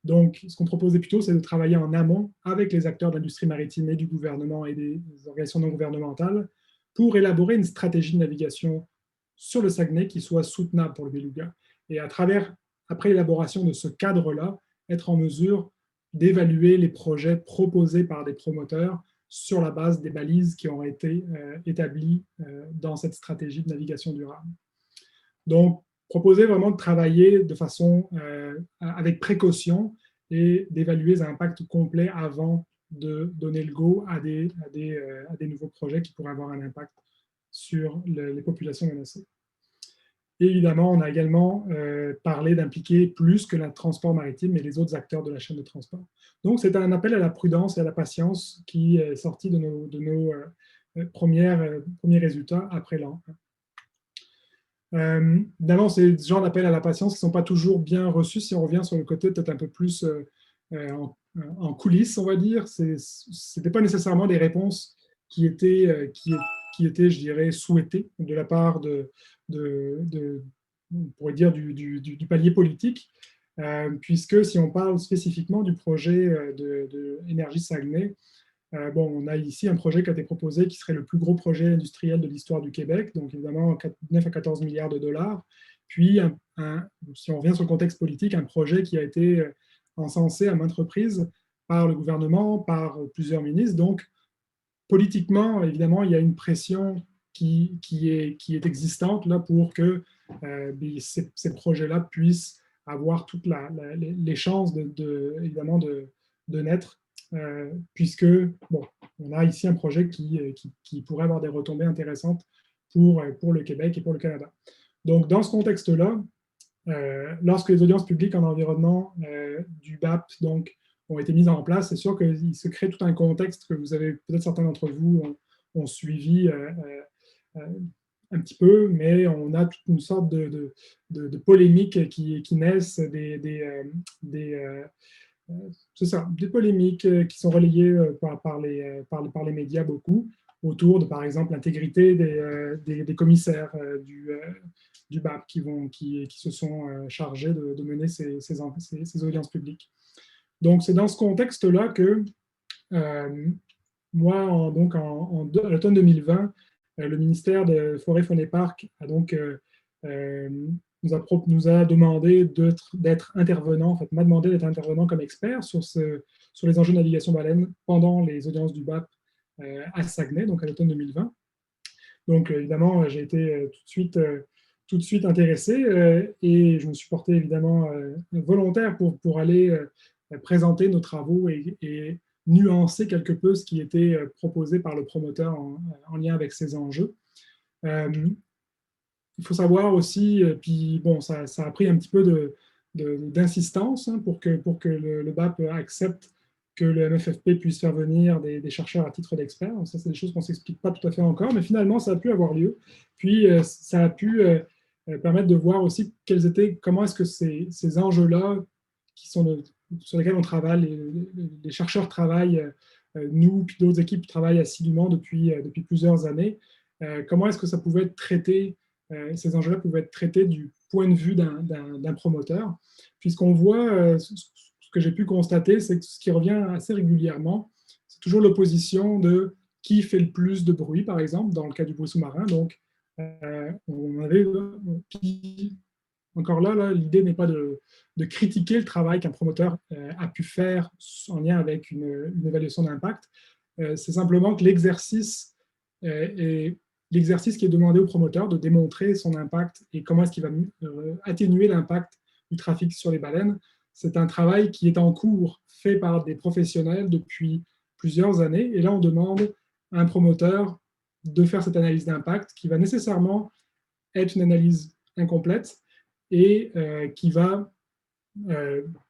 Donc, ce qu'on proposait plutôt, c'est de travailler en amont avec les acteurs de l'industrie maritime et du gouvernement et des organisations non gouvernementales pour élaborer une stratégie de navigation sur le Saguenay qui soit soutenable pour le beluga. Et après l'élaboration de ce cadre-là, être en mesure d'évaluer les projets proposés par des promoteurs sur la base des balises qui ont été établies dans cette stratégie de navigation durable. Donc, proposer vraiment de travailler de façon avec précaution et d'évaluer les impacts complets avant de donner le go à des nouveaux projets qui pourraient avoir un impact sur les populations menacées. Et évidemment, on a également parlé d'impliquer plus que le transport maritime et les autres acteurs de la chaîne de transport. Donc, c'est un appel à la prudence et à la patience qui est sorti de nos premiers résultats après l'an 1. Évidemment, c'est ce genre d'appel à la patience qui ne sont pas toujours bien reçus si on revient sur le côté peut-être un peu plus en coulisses, on va dire. Ce n'étaient pas nécessairement des réponses qui étaient, je dirais, souhaitées de la part on pourrait dire, du palier politique, puisque si on parle spécifiquement du projet de Énergie Saguenay, on a ici un projet qui a été proposé qui serait le plus gros projet industriel de l'histoire du Québec, donc évidemment 9 à 14 milliards de dollars. Puis, si on revient sur le contexte politique, un projet qui a été encensé à maintes reprises par le gouvernement, par plusieurs ministres. Donc, politiquement, évidemment, il y a une pression qui est existante là, pour que ces projets-là puissent avoir toutes les chances évidemment de naître, puisque on a ici un projet qui pourrait avoir des retombées intéressantes pour le Québec et pour le Canada. Donc, dans ce contexte-là, lorsque les audiences publiques en environnement du BAP donc, ont été mises en place, c'est sûr qu'il se crée tout un contexte que vous avez, peut-être certains d'entre vous ont suivi un petit peu, mais on a toute une sorte de polémiques qui naissent, c'est ça, des polémiques qui sont relayées par les médias beaucoup, autour de, par exemple, l'intégrité des commissaires du BAP qui se sont chargés de mener ces audiences publiques. Donc, c'est dans ce contexte-là que moi, à l'automne 2020, le ministère de Forêt, Faune et Parcs a donc nous a demandé d'être intervenant, en fait, m'a demandé d'être intervenant comme expert sur les enjeux de navigation baleine pendant les audiences du BAP à Saguenay, donc à l'automne 2020. Donc, évidemment, j'ai été tout de suite intéressé et je me suis porté évidemment volontaire pour aller présenter nos travaux et nuancer quelque peu ce qui était proposé par le promoteur en lien avec ces enjeux. Il faut savoir aussi, puis bon, ça a pris un petit peu d'insistance pour que le BAP accepte que le MFFP puisse faire venir des chercheurs à titre d'experts. Ça, c'est des choses qu'on ne s'explique pas tout à fait encore, mais finalement, ça a pu avoir lieu. Puis, ça a pu permettre de voir aussi comment est-ce que ces enjeux-là, sur lesquels on travaille, les chercheurs travaillent, nous, puis d'autres équipes travaillent assidûment depuis plusieurs années, comment est-ce que ça pouvait être traité, ces enjeux-là pouvaient être traités du point de vue d'un promoteur, puisqu'on voit, ce que j'ai pu constater, c'est que ce qui revient assez régulièrement, c'est toujours l'opposition de qui fait le plus de bruit, par exemple, dans le cas du bruit sous-marin. Donc, encore là, l'idée n'est pas de critiquer le travail qu'un promoteur a pu faire en lien avec une évaluation d'impact. C'est simplement que l'exercice qui est demandé au promoteur de démontrer son impact et comment est-ce qu'il va atténuer l'impact du trafic sur les baleines, c'est un travail qui est en cours, fait par des professionnels depuis plusieurs années. Et là, on demande à un promoteur de faire cette analyse d'impact qui va nécessairement être une analyse incomplète et qui va,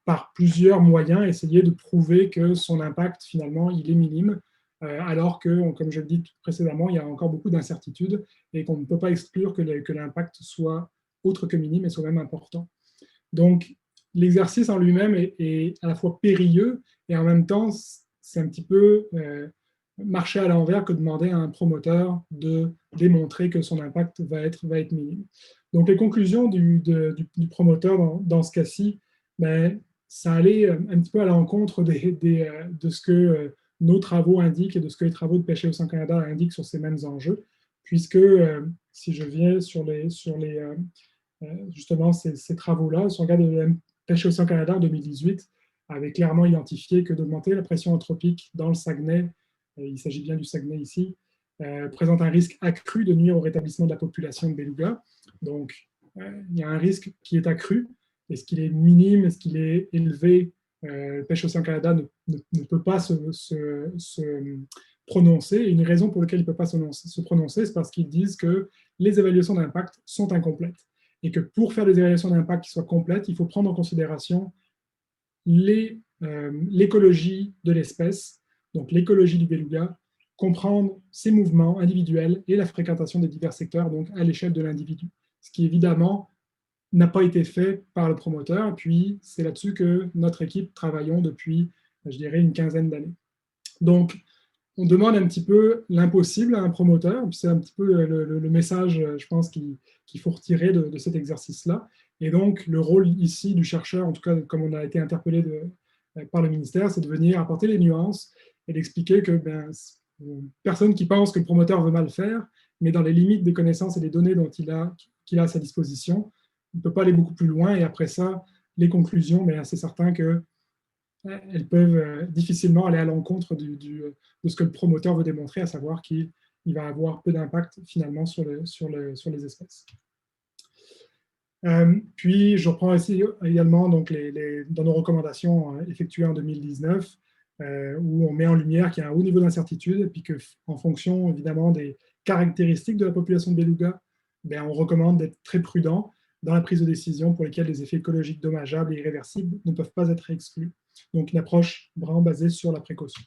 par plusieurs moyens, essayer de prouver que son impact, finalement, il est minime, alors que, comme je l'ai dit précédemment, il y a encore beaucoup d'incertitudes et qu'on ne peut pas exclure que l'impact soit autre que minime et soit même important. Donc, l'exercice en lui-même est à la fois périlleux et en même temps, c'est un petit peu marcher à l'envers que demander à un promoteur de démontrer que son impact va être minime. Donc, les conclusions du promoteur dans ce cas-ci, ça allait un petit peu à l'encontre de ce que nos travaux indiquent et de ce que les travaux de Pêcher Océan Canada indiquent sur ces mêmes enjeux, puisque si je viens sur justement ces travaux-là, si on regarde Pêcher Océan Canada en 2018, avait clairement identifié que d'augmenter la pression anthropique dans le Saguenay, il s'agit bien du Saguenay ici, présente un risque accru de nuire au rétablissement de la population de beluga. Donc, il y a un risque qui est accru. Est-ce qu'il est minime? Est-ce qu'il est élevé? Pêche Océan Canada ne peut pas se prononcer. Et une raison pour laquelle il ne peut pas se prononcer, c'est parce qu'ils disent que les évaluations d'impact sont incomplètes. Et que pour faire des évaluations d'impact qui soient complètes, il faut prendre en considération l'écologie de l'espèce, donc l'écologie du beluga, comprendre ses mouvements individuels et la fréquentation des divers secteurs, donc à l'échelle de l'individu. Ce qui évidemment n'a pas été fait par le promoteur, et puis c'est là-dessus que notre équipe travaillons depuis, je dirais, une quinzaine d'années. Donc, on demande un petit peu l'impossible à un promoteur, puis c'est un petit peu le message, je pense, qu'il faut retirer de cet exercice-là. Et donc, le rôle ici du chercheur, en tout cas, comme on a été interpellé par le ministère, c'est de venir apporter les nuances et d'expliquer que personne qui pense que le promoteur veut mal faire, mais dans les limites des connaissances et des données qu'il a à sa disposition, il ne peut pas aller beaucoup plus loin. Et après ça, les conclusions, c'est certain qu'elles peuvent difficilement aller à l'encontre de ce que le promoteur veut démontrer, à savoir qu'il va avoir peu d'impact finalement sur les espèces. Puis, je reprends ici également donc, dans nos recommandations effectuées en 2019, où on met en lumière qu'il y a un haut niveau d'incertitude, et puis qu'en fonction évidemment des caractéristiques de la population de beluga, on recommande d'être très prudent dans la prise de décision pour lesquelles les effets écologiques dommageables et irréversibles ne peuvent pas être exclus. Donc, une approche vraiment basée sur la précaution.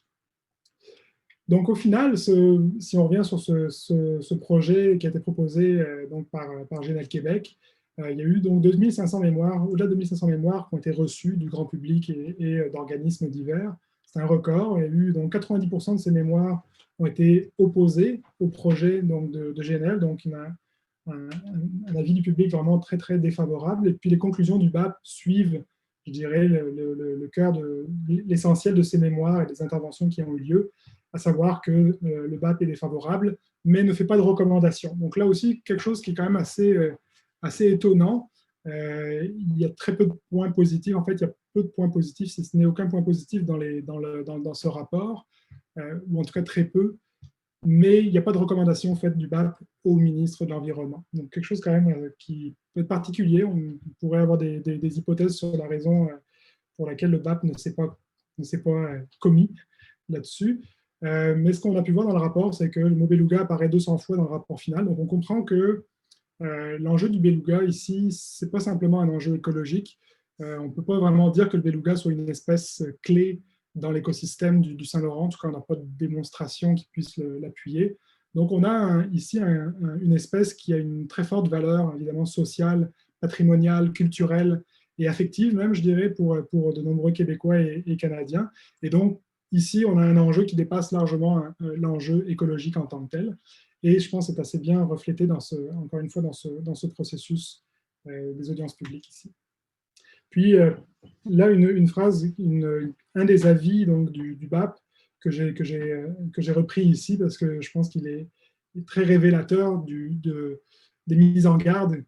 Donc, au final, si on revient sur ce projet qui a été proposé donc par Génel Québec, il y a eu donc 2500 mémoires, au-delà de 2500 mémoires qui ont été reçues du grand public et d'organismes divers. C'est un record. Il y a eu donc 90% de ces mémoires ont été opposées au projet donc, de Génel. Donc, il y a un avis du public vraiment très, très défavorable. Et puis, les conclusions du BAP suivent, je dirais, le cœur de l'essentiel de ces mémoires et des interventions qui ont eu lieu, à savoir que le BAP est défavorable, mais ne fait pas de recommandations. Donc là aussi, quelque chose qui est quand même assez étonnant. Il y a très peu de points positifs. En fait, il y a peu de points positifs, si ce n'est aucun point positif dans ce rapport, ou en tout cas très peu. Mais il n'y a pas de recommandation faite du BAP au ministre de l'Environnement. Donc quelque chose quand même qui peut être particulier. On pourrait avoir des hypothèses sur la raison pour laquelle le BAP ne s'est pas commis là-dessus. Mais ce qu'on a pu voir dans le rapport, c'est que le mot beluga apparaît 200 fois dans le rapport final. Donc on comprend que l'enjeu du beluga ici, ce n'est pas simplement un enjeu écologique. On ne peut pas vraiment dire que le beluga soit une espèce clé dans l'écosystème du Saint-Laurent. En tout cas, on n'a pas de démonstration qui puisse l'appuyer. Donc on a ici une espèce qui a une très forte valeur, évidemment, sociale, patrimoniale, culturelle et affective même, je dirais, pour de nombreux Québécois et Canadiens. Et donc, ici, on a un enjeu qui dépasse largement l'enjeu écologique en tant que tel. Et je pense que c'est assez bien reflété, encore une fois, dans ce processus des audiences publiques ici. Puis là, une phrase, un des avis donc, du BAP que j'ai repris ici, parce que je pense qu'il est très révélateur des mises en garde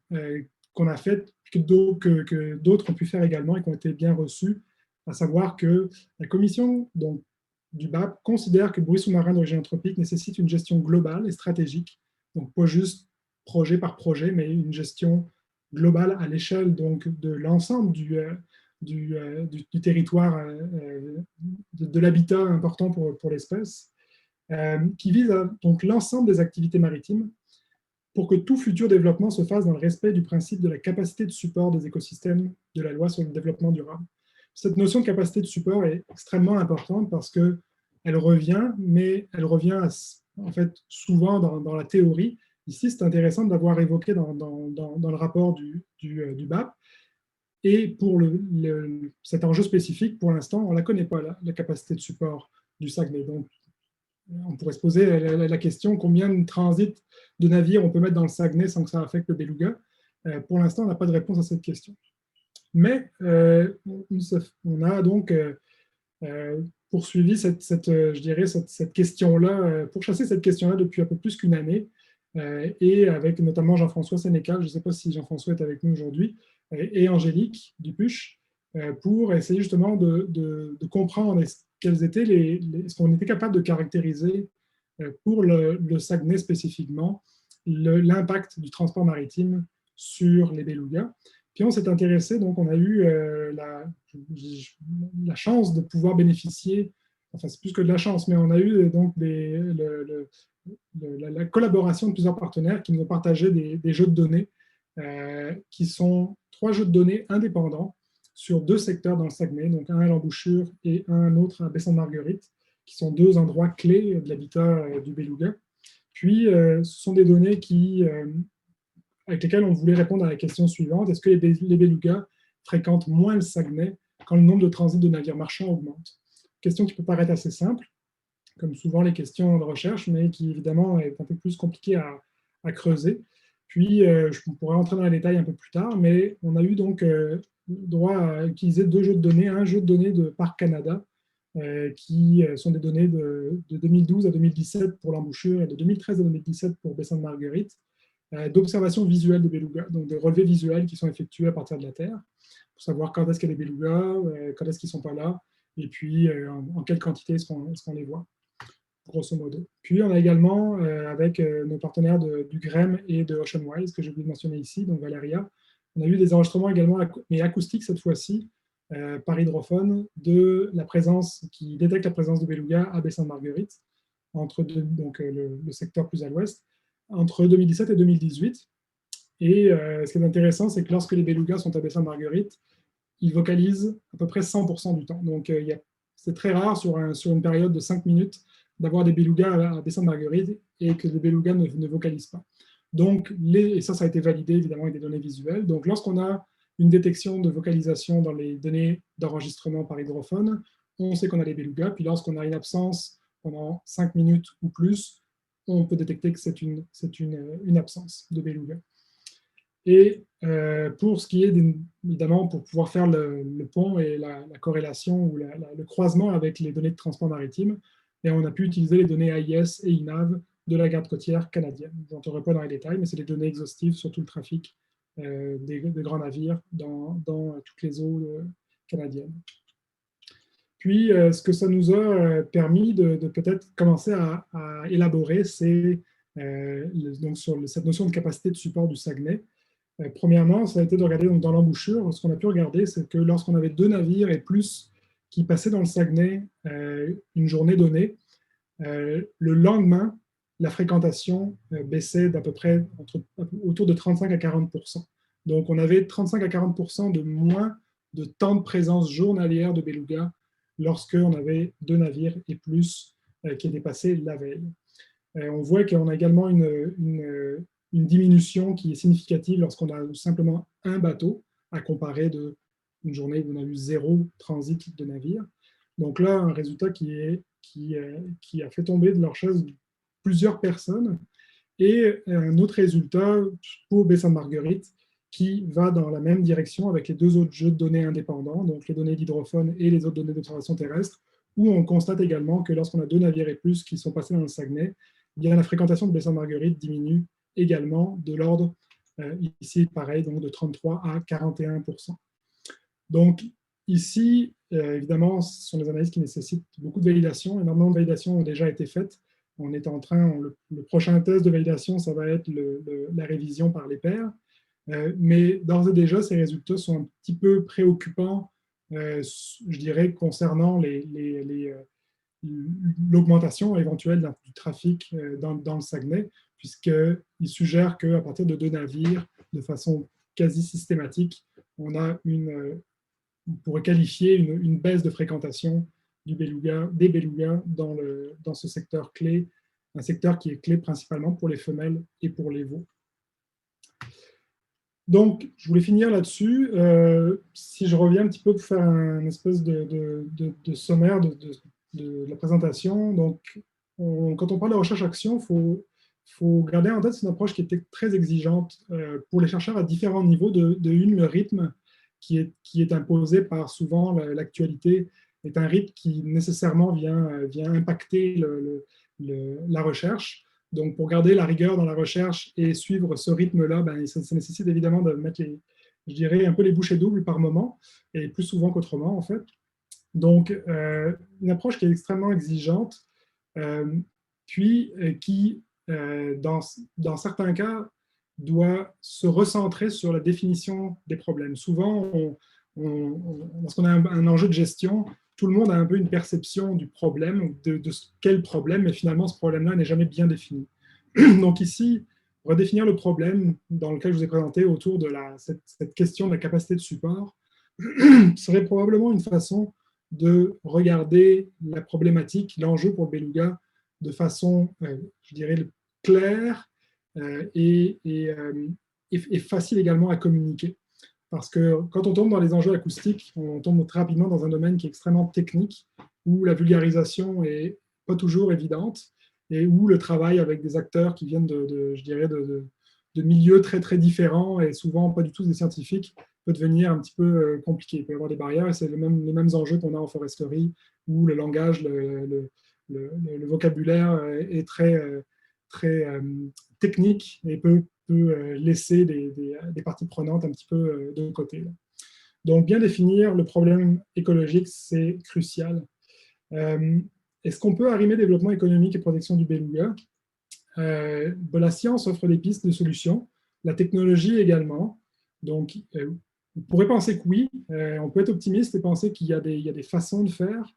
qu'on a faites, que d'autres ont pu faire également et qui ont été bien reçues, à savoir que la commission donc, du BAP considère que le bruit sous-marin d'origine anthropique nécessite une gestion globale et stratégique, donc pas juste projet par projet, mais une gestion globale à l'échelle donc de l'ensemble du territoire, de l'habitat important pour l'espèce, qui vise donc l'ensemble des activités maritimes pour que tout futur développement se fasse dans le respect du principe de la capacité de support des écosystèmes de la loi sur le développement durable. Cette notion de capacité de support est extrêmement importante parce qu'elle revient, mais elle revient en fait souvent dans la théorie. Ici, c'est intéressant de l'avoir évoqué dans le rapport du BAP. Et pour cet enjeu spécifique, pour l'instant, on ne la connaît pas, la capacité de support du Saguenay. Donc, on pourrait se poser la question combien de transits de navires on peut mettre dans le Saguenay sans que ça affecte le beluga. Pour l'instant, on n'a pas de réponse à cette question. Mais on a donc poursuivi cette question-là, pourchassé cette question-là depuis un peu plus qu'une année, et avec notamment Jean-François Sénécal, je ne sais pas si Jean-François est avec nous aujourd'hui, et Angélique Dupuche, pour essayer justement de comprendre quels étaient ce qu'on était capable de caractériser pour le Saguenay spécifiquement, l'impact du transport maritime sur les belugas. Puis on s'est intéressé, donc on a eu la chance de pouvoir bénéficier, enfin c'est plus que de la chance, mais on a eu donc la collaboration de plusieurs partenaires qui nous ont partagé des jeux de données qui sont 3 jeux de données indépendants sur 2 secteurs dans le Saguenay, donc un à l'embouchure et un autre à Baie-Sainte-Marguerite, qui sont 2 endroits clés de l'habitat du beluga. Puis, ce sont des données avec lesquelles on voulait répondre à la question suivante. Est-ce que les belugas fréquentent moins le Saguenay quand le nombre de transits de navires marchands augmente? Question qui peut paraître assez simple, comme souvent les questions de recherche, mais qui évidemment est un peu plus compliquée à creuser. Puis, je pourrais entrer dans les détails un peu plus tard, mais on a eu donc droit à utiliser 2 jeux de données. Un jeu de données de Parc Canada, qui sont des données de 2012 à 2017 pour l'embouchure et de 2013 à 2017 pour Baie-Sainte-Marguerite, d'observation visuelle des belugas, donc des relevés visuels qui sont effectués à partir de la Terre, pour savoir quand est-ce qu'il y a des belugas, quand est-ce qu'ils ne sont pas là, et puis en quelle quantité est-ce qu'on les voit, grosso modo. Puis on a également, avec nos partenaires du GREM et de OceanWise, que j'ai oublié de mentionner ici, donc Valeria, on a eu des enregistrements également, mais acoustiques cette fois-ci, par hydrophone, de la présence, qui détecte la présence de belugas à Baie-Sainte-Marguerite, entre donc le secteur plus à l'ouest, entre 2017 et 2018. Et ce qui est intéressant, c'est que lorsque les belugas sont à Baie-Sainte-Marguerite, ils vocalisent à peu près 100% du temps. Donc c'est très rare sur une période de 5 minutes d'avoir des belugas à Baie-Sainte-Marguerite et que les belugas ne vocalisent pas. Donc, et ça a été validé évidemment avec des données visuelles. Donc, lorsqu'on a une détection de vocalisation dans les données d'enregistrement par hydrophone, on sait qu'on a les belugas. Puis lorsqu'on a une absence pendant 5 minutes ou plus, on peut détecter que c'est une absence de belugas. Et pour ce qui est, évidemment, pour pouvoir faire le pont et la corrélation ou le croisement avec les données de transport maritime, et on a pu utiliser les données AIS et INAV de la garde côtière canadienne. Je n'entrerai pas dans les détails, mais c'est des données exhaustives sur tout le trafic des grands navires dans toutes les eaux canadiennes. Puis, ce que ça nous a permis de peut-être commencer à élaborer, c'est donc sur cette notion de capacité de support du Saguenay. Premièrement, ça a été de regarder donc, dans l'embouchure. Ce qu'on a pu regarder, c'est que lorsqu'on avait 2 navires et plus qui passaient dans le Saguenay une journée donnée, le lendemain, la fréquentation baissait d'à peu près autour de 35 à 40%. Donc, on avait 35 à 40% de moins de temps de présence journalière de belugas lorsqu'on avait 2 navires et plus qui étaient passés la veille. On voit qu'on a également une diminution qui est significative lorsqu'on a simplement un bateau, à comparer d'une journée où on a eu 0 transit de navire. Donc là, un résultat qui a fait tomber de leur chaise plusieurs personnes. Et un autre résultat pour Baie-Sainte-Marguerite qui va dans la même direction avec les 2 autres jeux de données indépendants, donc les données d'hydrophone et les autres données d'observation terrestre, où on constate également que lorsqu'on a 2 navires et plus qui sont passés dans le Saguenay, eh bien, la fréquentation de Baie-Sainte-Marguerite diminue également de l'ordre, ici pareil, donc de 33 à 41%. Donc ici, évidemment, ce sont des analyses qui nécessitent beaucoup de validation. Énormément de validations ont déjà été faites. On est en train, le prochain test de validation, ça va être la révision par les pairs. Mais d'ores et déjà, ces résultats sont un petit peu préoccupants, je dirais, concernant l'augmentation éventuelle du trafic dans le Saguenay, puisqu'il suggère qu'à partir de 2 navires, de façon quasi systématique, on pourrait qualifier une baisse de fréquentation des belugas dans ce secteur clé, un secteur qui est clé principalement pour les femelles et pour les veaux. Donc, je voulais finir là-dessus. Si je reviens un petit peu pour faire un espèce de sommaire de la présentation. Donc, quand on parle de recherche-action, il faut garder en tête c'est une approche qui était très exigeante pour les chercheurs à différents niveaux. Le rythme qui est imposé par souvent l'actualité est un rythme qui nécessairement vient impacter la recherche. Donc, pour garder la rigueur dans la recherche et suivre ce rythme-là, ça nécessite évidemment de mettre je dirais, un peu les bouchées doubles par moment, et plus souvent qu'autrement, en fait. Donc, une approche qui est extrêmement exigeante, puis qui, dans certains cas, doit se recentrer sur la définition des problèmes. Souvent, lorsqu'on a un enjeu de gestion, tout le monde a un peu une perception du problème, de quel problème, mais finalement, ce problème-là n'est jamais bien défini. Donc ici, redéfinir le problème dans lequel je vous ai présenté autour de cette question de la capacité de support serait probablement une façon de regarder la problématique, l'enjeu pour le beluga de façon, je dirais, claire et facile également à communiquer. Parce que quand on tombe dans les enjeux acoustiques, on tombe très rapidement dans un domaine qui est extrêmement technique, où la vulgarisation n'est pas toujours évidente, et où le travail avec des acteurs qui viennent je dirais, de milieux très, très différents, et souvent pas du tout des scientifiques, peut devenir un petit peu compliqué. Il peut y avoir des barrières, et c'est les mêmes enjeux qu'on a en foresterie, où le langage, le vocabulaire est très, très technique et peut laisser des parties prenantes un petit peu de côté. Donc, bien définir le problème écologique, c'est crucial. Est-ce qu'on peut arrimer développement économique et protection du beluga? La science offre des pistes de solutions, la technologie également. Donc, on pourrait penser que oui, on peut être optimiste et penser qu'il y a des façons de faire.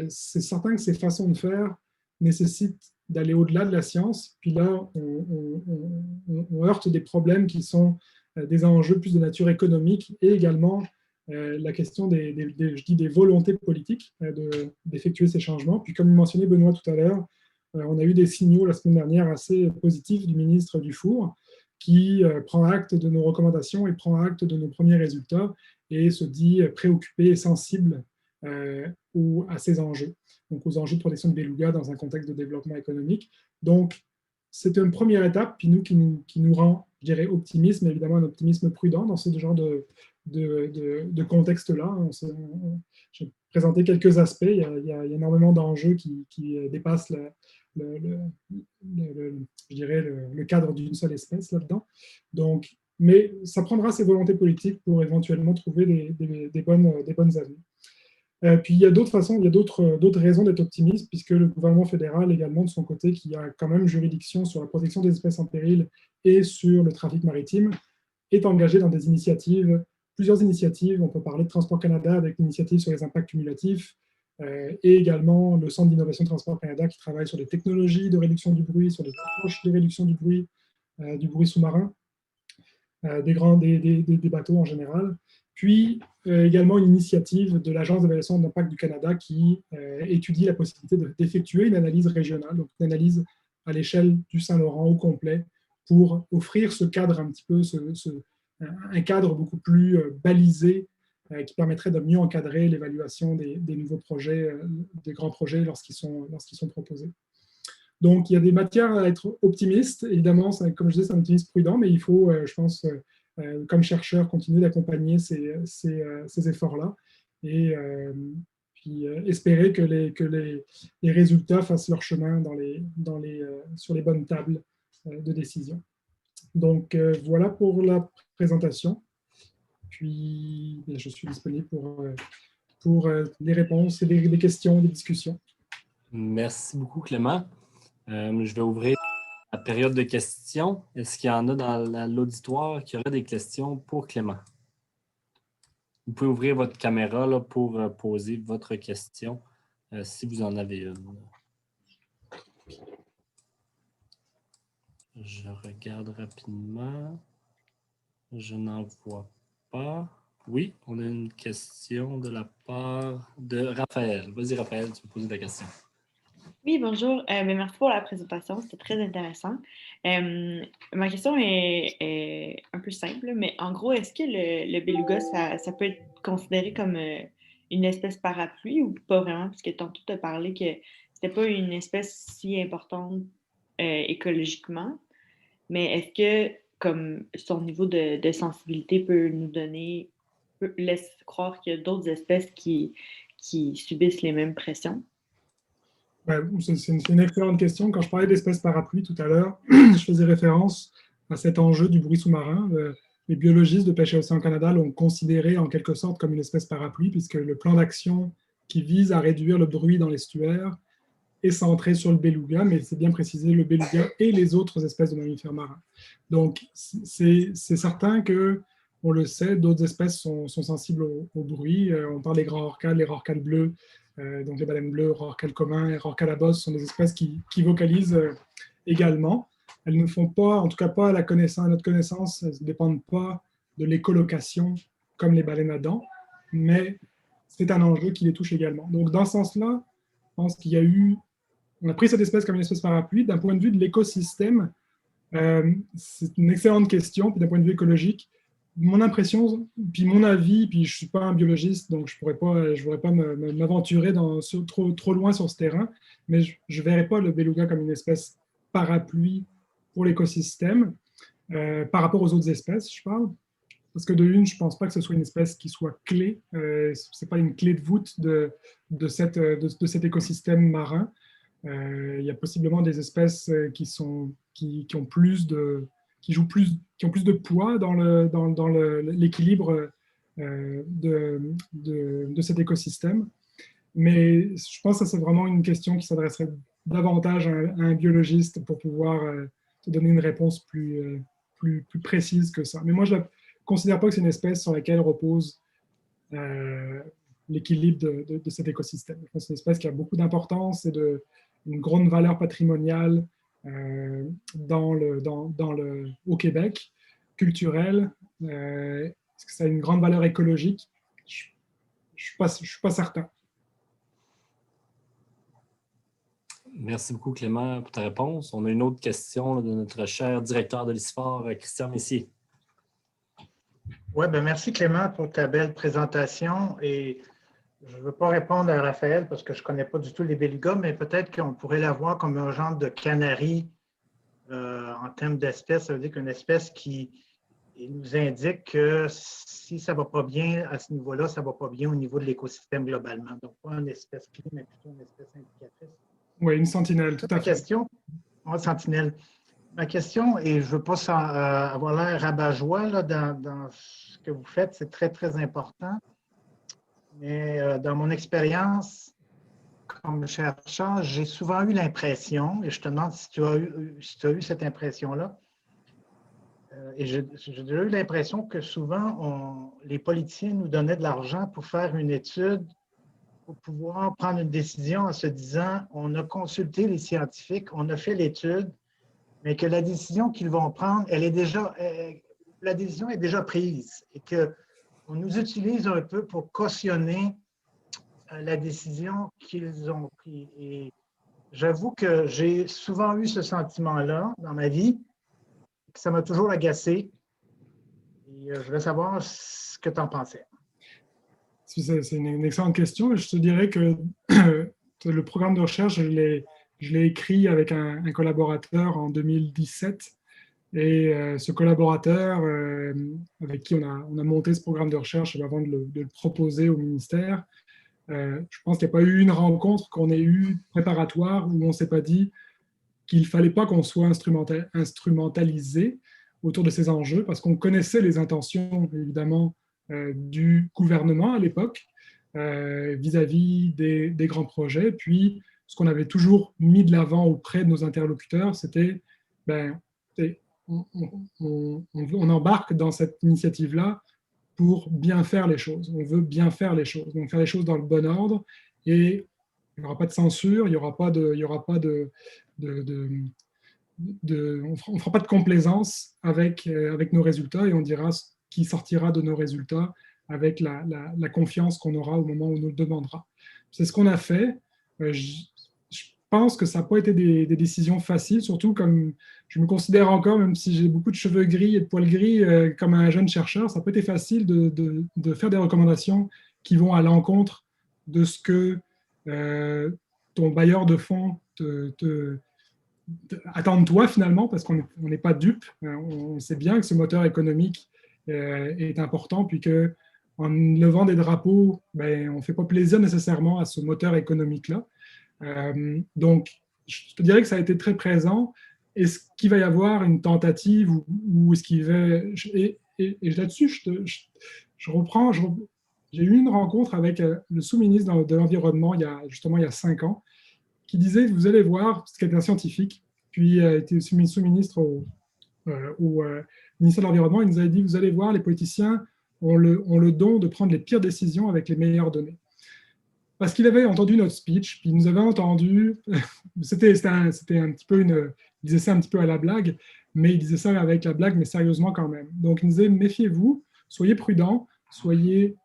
C'est certain que ces façons de faire nécessitent d'aller au-delà de la science. Puis là, on heurte des problèmes qui sont des enjeux plus de nature économique et également la question des volontés politiques d'effectuer ces changements. Puis comme mentionné Benoît tout à l'heure, on a eu des signaux la semaine dernière assez positifs du ministre Dufour qui prend acte de nos recommandations et prend acte de nos premiers résultats et se dit préoccupé et sensible à ces enjeux, donc aux enjeux de protection de beluga dans un contexte de développement économique. Donc, c'est une première étape qui nous rend, je dirais, optimisme, mais évidemment un optimisme prudent dans ce genre de contexte-là. J'ai présenté quelques aspects, il y a énormément d'enjeux qui dépassent je dirais le cadre d'une seule espèce là-dedans. Donc, mais ça prendra ses volontés politiques pour éventuellement trouver des bonnes avenues. Puis il y a d'autres façons, il y a d'autres raisons d'être optimiste, puisque le gouvernement fédéral également de son côté, qui a quand même juridiction sur la protection des espèces en péril et sur le trafic maritime, est engagé dans des initiatives, plusieurs initiatives. On peut parler de Transport Canada avec l'initiative sur les impacts cumulatifs, et également le Centre d'innovation Transport Canada qui travaille sur les technologies de réduction du bruit, sur les approches de réduction du bruit sous-marin, des bateaux en général. Puis également une initiative de l'Agence d'évaluation d'impact du Canada qui étudie la possibilité d'effectuer une analyse régionale, donc une analyse à l'échelle du Saint-Laurent au complet, pour offrir ce cadre un petit peu, un cadre beaucoup plus balisé qui permettrait de mieux encadrer l'évaluation des nouveaux projets, des grands projets lorsqu'ils sont proposés. Donc, il y a des matières à être optimiste. Évidemment, comme je disais, c'est un optimisme prudent, mais il faut, je pense, comme chercheur, continuer d'accompagner ces efforts-là et puis espérer que les résultats fassent leur chemin sur les bonnes tables de décision. Donc, voilà pour la présentation. Puis, je suis disponible pour les réponses et les questions, les discussions. Merci beaucoup, Clément. Je vais ouvrir la période de questions. Est-ce qu'il y en a dans l'auditoire qui aurait des questions pour Clément? Vous pouvez ouvrir votre caméra là, pour poser votre question, si vous en avez une. Je regarde rapidement. Je n'en vois pas. Oui, on a une question de la part de Raphaël. Vas-y, Raphaël, tu peux poser ta question. Oui, bonjour. Merci pour la présentation, c'était très intéressant. Ma question est un peu simple, mais en gros, est-ce que le beluga, ça peut être considéré comme une espèce parapluie ou pas vraiment? Parce que tantôt, tu as parlé que c'était pas une espèce si importante écologiquement, mais est-ce que comme son niveau de sensibilité laisse croire qu'il y a d'autres espèces qui subissent les mêmes pressions? C'est une excellente question. Quand je parlais d'espèces parapluies tout à l'heure, je faisais référence à cet enjeu du bruit sous-marin. les biologistes de pêche à Océan Canada l'ont considéré en quelque sorte comme une espèce parapluie, puisque le plan d'action qui vise à réduire le bruit dans l'estuaire est centré sur le beluga, mais c'est bien précisé le beluga et les autres espèces de mammifères marins. Donc, c'est certain que, on le sait, d'autres espèces sont sensibles au bruit. On parle des grands rorquals, les rorquals bleus, donc les baleines bleues, rorquals communs et rorquals à bosse sont des espèces qui vocalisent également. Elles ne font pas, en tout cas pas à notre connaissance, elles ne dépendent pas de l'écolocation comme les baleines à dents, mais c'est un enjeu qui les touche également. Donc, dans ce sens-là, je pense qu'il y a eu... On a pris cette espèce comme une espèce parapluie. D'un point de vue de l'écosystème, c'est une excellente question. Puis d'un point de vue écologique, mon impression, puis mon avis, puis je ne suis pas un biologiste, donc je ne pourrais pas m'aventurer trop loin sur ce terrain, mais je ne verrais pas le beluga comme une espèce parapluie pour l'écosystème par rapport aux autres espèces, je parle. Parce que de une, je ne pense pas que ce soit une espèce qui soit clé. Ce n'est pas une clé de voûte de cet écosystème marin. Il y a possiblement des espèces qui ont plus de poids dans l'équilibre de cet écosystème. Mais je pense que c'est vraiment une question qui s'adresserait davantage à un biologiste pour pouvoir te donner une réponse plus précise que ça. Mais moi, je ne considère pas que c'est une espèce sur laquelle repose l'équilibre de cet écosystème. Je pense que c'est une espèce qui a beaucoup d'importance et une grande valeur patrimoniale au Québec, culturelle. Est-ce que ça a une grande valeur écologique? Je ne suis pas certain. Merci beaucoup, Clément, pour ta réponse. On a une autre question là, de notre cher directeur de l'ISFOR, Christian Messier. Oui, bien, merci, Clément, pour ta belle présentation. Et je ne veux pas répondre à Raphaël parce que je ne connais pas du tout les belugas, mais peut-être qu'on pourrait l'avoir comme un genre de canari en termes d'espèce. Ça veut dire qu'une espèce qui nous indique que si ça ne va pas bien à ce niveau-là, ça ne va pas bien au niveau de l'écosystème globalement. Donc, pas une espèce clé, mais plutôt une espèce indicatrice. Oui, une sentinelle, tout à fait. Sentinelle. Ma question, et je ne veux pas avoir l'air rabat-joie là, dans ce que vous faites, c'est très, très important. Mais dans mon expérience comme chercheur, j'ai souvent eu l'impression, et je te demande si tu as eu cette impression-là, et j'ai déjà eu l'impression que souvent, les politiciens nous donnaient de l'argent pour faire une étude, pour pouvoir prendre une décision en se disant, on a consulté les scientifiques, on a fait l'étude, mais que la décision qu'ils vont prendre, la décision est déjà prise et qu'on nous utilise un peu pour cautionner la décision qu'ils ont prise. Et j'avoue que j'ai souvent eu ce sentiment-là dans ma vie, que ça m'a toujours agacé. Et je voulais savoir ce que tu en pensais. C'est une excellente question. Je te dirais que le programme de recherche, je l'ai écrit avec un collaborateur en 2017. Et ce collaborateur avec qui on a monté ce programme de recherche avant de le proposer au ministère, je pense qu'il n'y a pas eu une rencontre qu'on ait eue préparatoire où on ne s'est pas dit qu'il ne fallait pas qu'on soit instrumentalisé autour de ces enjeux, parce qu'on connaissait les intentions, évidemment, du gouvernement à l'époque vis-à-vis des grands projets. Puis, ce qu'on avait toujours mis de l'avant auprès de nos interlocuteurs, c'était on embarque dans cette initiative-là pour bien faire les choses. On veut bien faire les choses, donc faire les choses dans le bon ordre, et il n'y aura pas de censure, on ne fera pas de complaisance avec nos résultats, et on dira ce qui sortira de nos résultats avec la confiance qu'on aura au moment où on nous le demandera. C'est ce qu'on a fait. Je pense que ça n'a pas été des décisions faciles, surtout comme je me considère encore, même si j'ai beaucoup de cheveux gris et de poils gris, comme un jeune chercheur, ça n'a pas été facile de faire des recommandations qui vont à l'encontre de ce que ton bailleur de fonds attend de toi finalement, parce qu'on n'est pas dupe. On sait bien que ce moteur économique est important, puis qu'en levant des drapeaux, on ne fait pas plaisir nécessairement à ce moteur économique-là. Donc, je te dirais que ça a été très présent. Est-ce qu'il va y avoir une tentative ou est-ce qu'il va... là-dessus, je reprends, j'ai eu une rencontre avec le sous-ministre de l'Environnement il y a 5 ans, qui disait, vous allez voir, parce qu'il était un scientifique, puis était sous-ministre au ministère de l'Environnement, il nous avait dit, vous allez voir, les politiciens ont le don de prendre les pires décisions avec les meilleures données. Parce qu'il avait entendu notre speech, puis il nous avait entendu, c'était un petit peu il disait ça un petit peu à la blague, mais il disait ça avec la blague, mais sérieusement quand même. Donc il nous disait, méfiez-vous, soyez prudents, soyez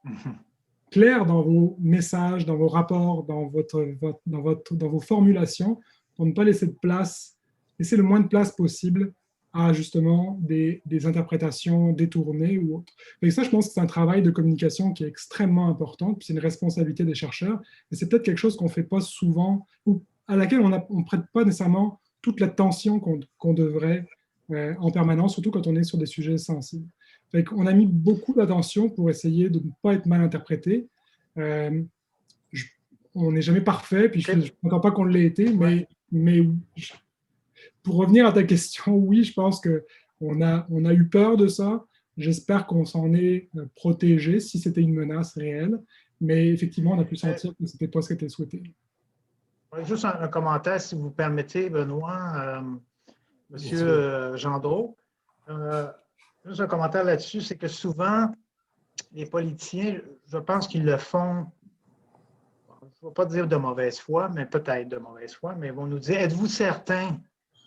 clairs dans vos messages, dans vos rapports, dans vos formulations, pour ne pas laisser le moins de place possible à justement des interprétations détournées ou autres. Et ça, je pense que c'est un travail de communication qui est extrêmement important, puis c'est une responsabilité des chercheurs, et c'est peut-être quelque chose qu'on ne fait pas souvent, ou à laquelle on ne prête pas nécessairement toute l'attention qu'on devrait en permanence, surtout quand on est sur des sujets sensibles. On a mis beaucoup d'attention pour essayer de ne pas être mal interprété. On n'est jamais parfait, puis je ne m'entends pas qu'on l'ait été, mais pour revenir à ta question, oui, je pense qu'on a eu peur de ça. J'espère qu'on s'en est protégé si c'était une menace réelle, mais effectivement, on a pu sentir que ce n'était pas ce qui était souhaité. Juste un commentaire, si vous permettez, Benoît, Monsieur Gendreau. Juste un commentaire là-dessus, c'est que souvent, les politiciens, je pense qu'ils le font, je ne vais pas dire de mauvaise foi, mais peut-être de mauvaise foi, mais ils vont nous dire, êtes-vous certain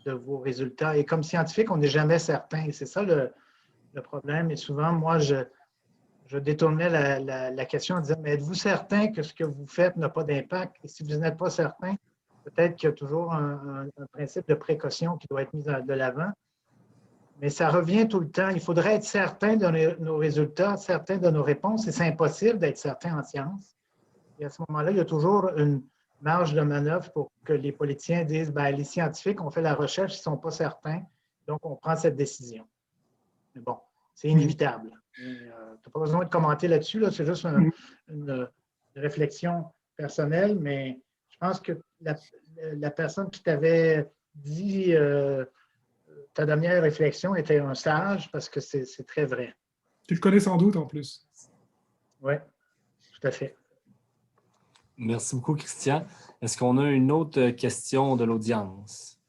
de vos résultats? Et comme scientifique, on n'est jamais certain. Et c'est ça le problème. Et souvent, moi, je détournais la question en disant, mais êtes-vous certain que ce que vous faites n'a pas d'impact? Et si vous n'êtes pas certain, peut-être qu'il y a toujours un principe de précaution qui doit être mis de l'avant. Mais ça revient tout le temps. Il faudrait être certain de nos résultats, certain de nos réponses, et c'est impossible d'être certain en science. Et à ce moment-là, il y a toujours une marge de manœuvre pour que les politiciens disent, bien, les scientifiques ont fait la recherche, ils ne sont pas certains, donc on prend cette décision. Mais bon, c'est inévitable. Tu n'as pas besoin de commenter là-dessus, c'est juste une réflexion personnelle, mais je pense que la personne qui t'avait dit ta dernière réflexion était un sage parce que c'est très vrai. Tu le connais sans doute en plus. Oui, tout à fait. Merci beaucoup, Christian. Est-ce qu'on a une autre question de l'audience?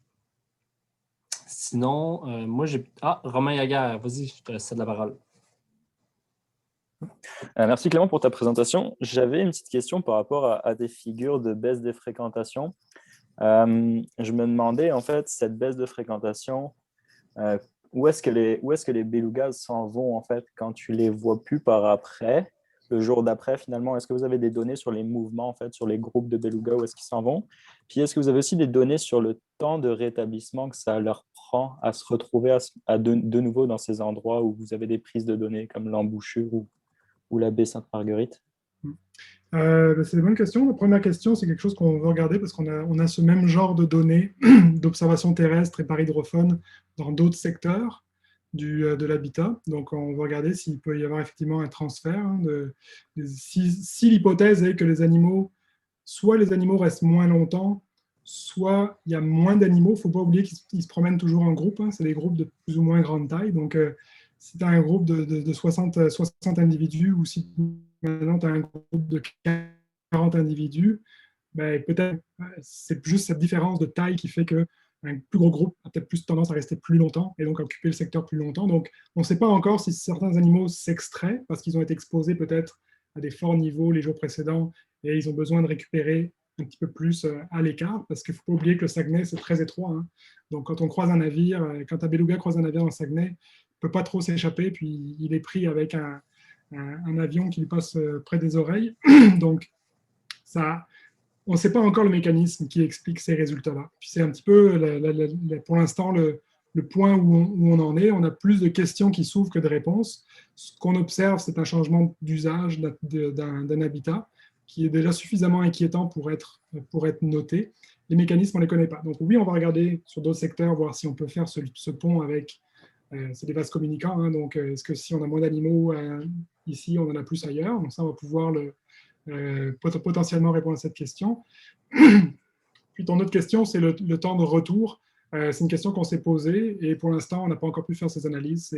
Sinon, moi, j'ai... Ah, Romain Yaguerre, vas-y, je te cède la parole. Merci Clément pour ta présentation. J'avais une petite question par rapport à des figures de baisse des fréquentations. Je me demandais, en fait, cette baisse de fréquentation, où est-ce que les belugas s'en vont, en fait, quand tu les vois plus par après, le jour d'après, finalement? Est-ce que vous avez des données sur les mouvements, en fait, sur les groupes de belugas, où est-ce qu'ils s'en vont? Puis, est-ce que vous avez aussi des données sur le temps de rétablissement que ça leur prend à se retrouver de nouveau dans ces endroits où vous avez des prises de données comme l'embouchure ou la baie Sainte-Marguerite? C'est une bonne question. La première question, c'est quelque chose qu'on veut regarder parce qu'on a ce même genre de données d'observation terrestre et par hydrophone dans d'autres secteurs de l'habitat. Donc, on va regarder s'il peut y avoir effectivement un transfert. Si l'hypothèse est que soit les animaux restent moins longtemps, soit il y a moins d'animaux. Il ne faut pas oublier qu'ils se promènent toujours en groupe. C'est des groupes de plus ou moins grande taille. Donc, si tu as un groupe de 60 individus ou si maintenant tu as un groupe de 40 individus, ben, peut-être c'est juste cette différence de taille qui fait qu'un plus gros groupe a peut-être plus tendance à rester plus longtemps et donc à occuper le secteur plus longtemps. Donc, on ne sait pas encore si certains animaux s'extraient parce qu'ils ont été exposés peut-être à des forts niveaux les jours précédents et ils ont besoin de récupérer un petit peu plus à l'écart parce qu'il ne faut pas oublier que le Saguenay, c'est très étroit. Donc, quand on croise un navire, quand un beluga croise un navire dans le Saguenay, il ne peut pas trop s'échapper, puis il est pris avec un avion qui lui passe près des oreilles. Donc, on ne sait pas encore le mécanisme qui explique ces résultats-là. Puis c'est un petit peu, pour l'instant, le point où on en est. On a plus de questions qui s'ouvrent que de réponses. Ce qu'on observe, c'est un changement d'usage d'un habitat qui est déjà suffisamment inquiétant pour être noté. Les mécanismes, on ne les connaît pas. Donc oui, on va regarder sur d'autres secteurs, voir si on peut faire ce pont avec... c'est des vases communicants, donc est-ce que si on a moins d'animaux ici, on en a plus ailleurs? Donc ça, on va pouvoir potentiellement répondre à cette question. Puis ton autre question, c'est le temps de retour. C'est une question qu'on s'est posée et pour l'instant, on n'a pas encore pu faire ces analyses.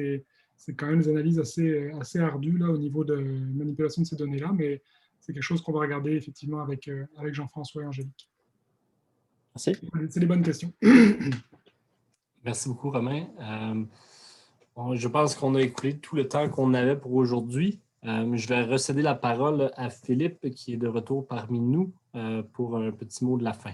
c'est quand même des analyses assez ardues là, au niveau de manipulation de ces données-là, mais c'est quelque chose qu'on va regarder effectivement avec Jean-François et Angélique. Merci. C'est des bonnes questions. Merci beaucoup, Romain. Je pense qu'on a écoulé tout le temps qu'on avait pour aujourd'hui. Je vais recéder la parole à Philippe, qui est de retour parmi nous, pour un petit mot de la fin.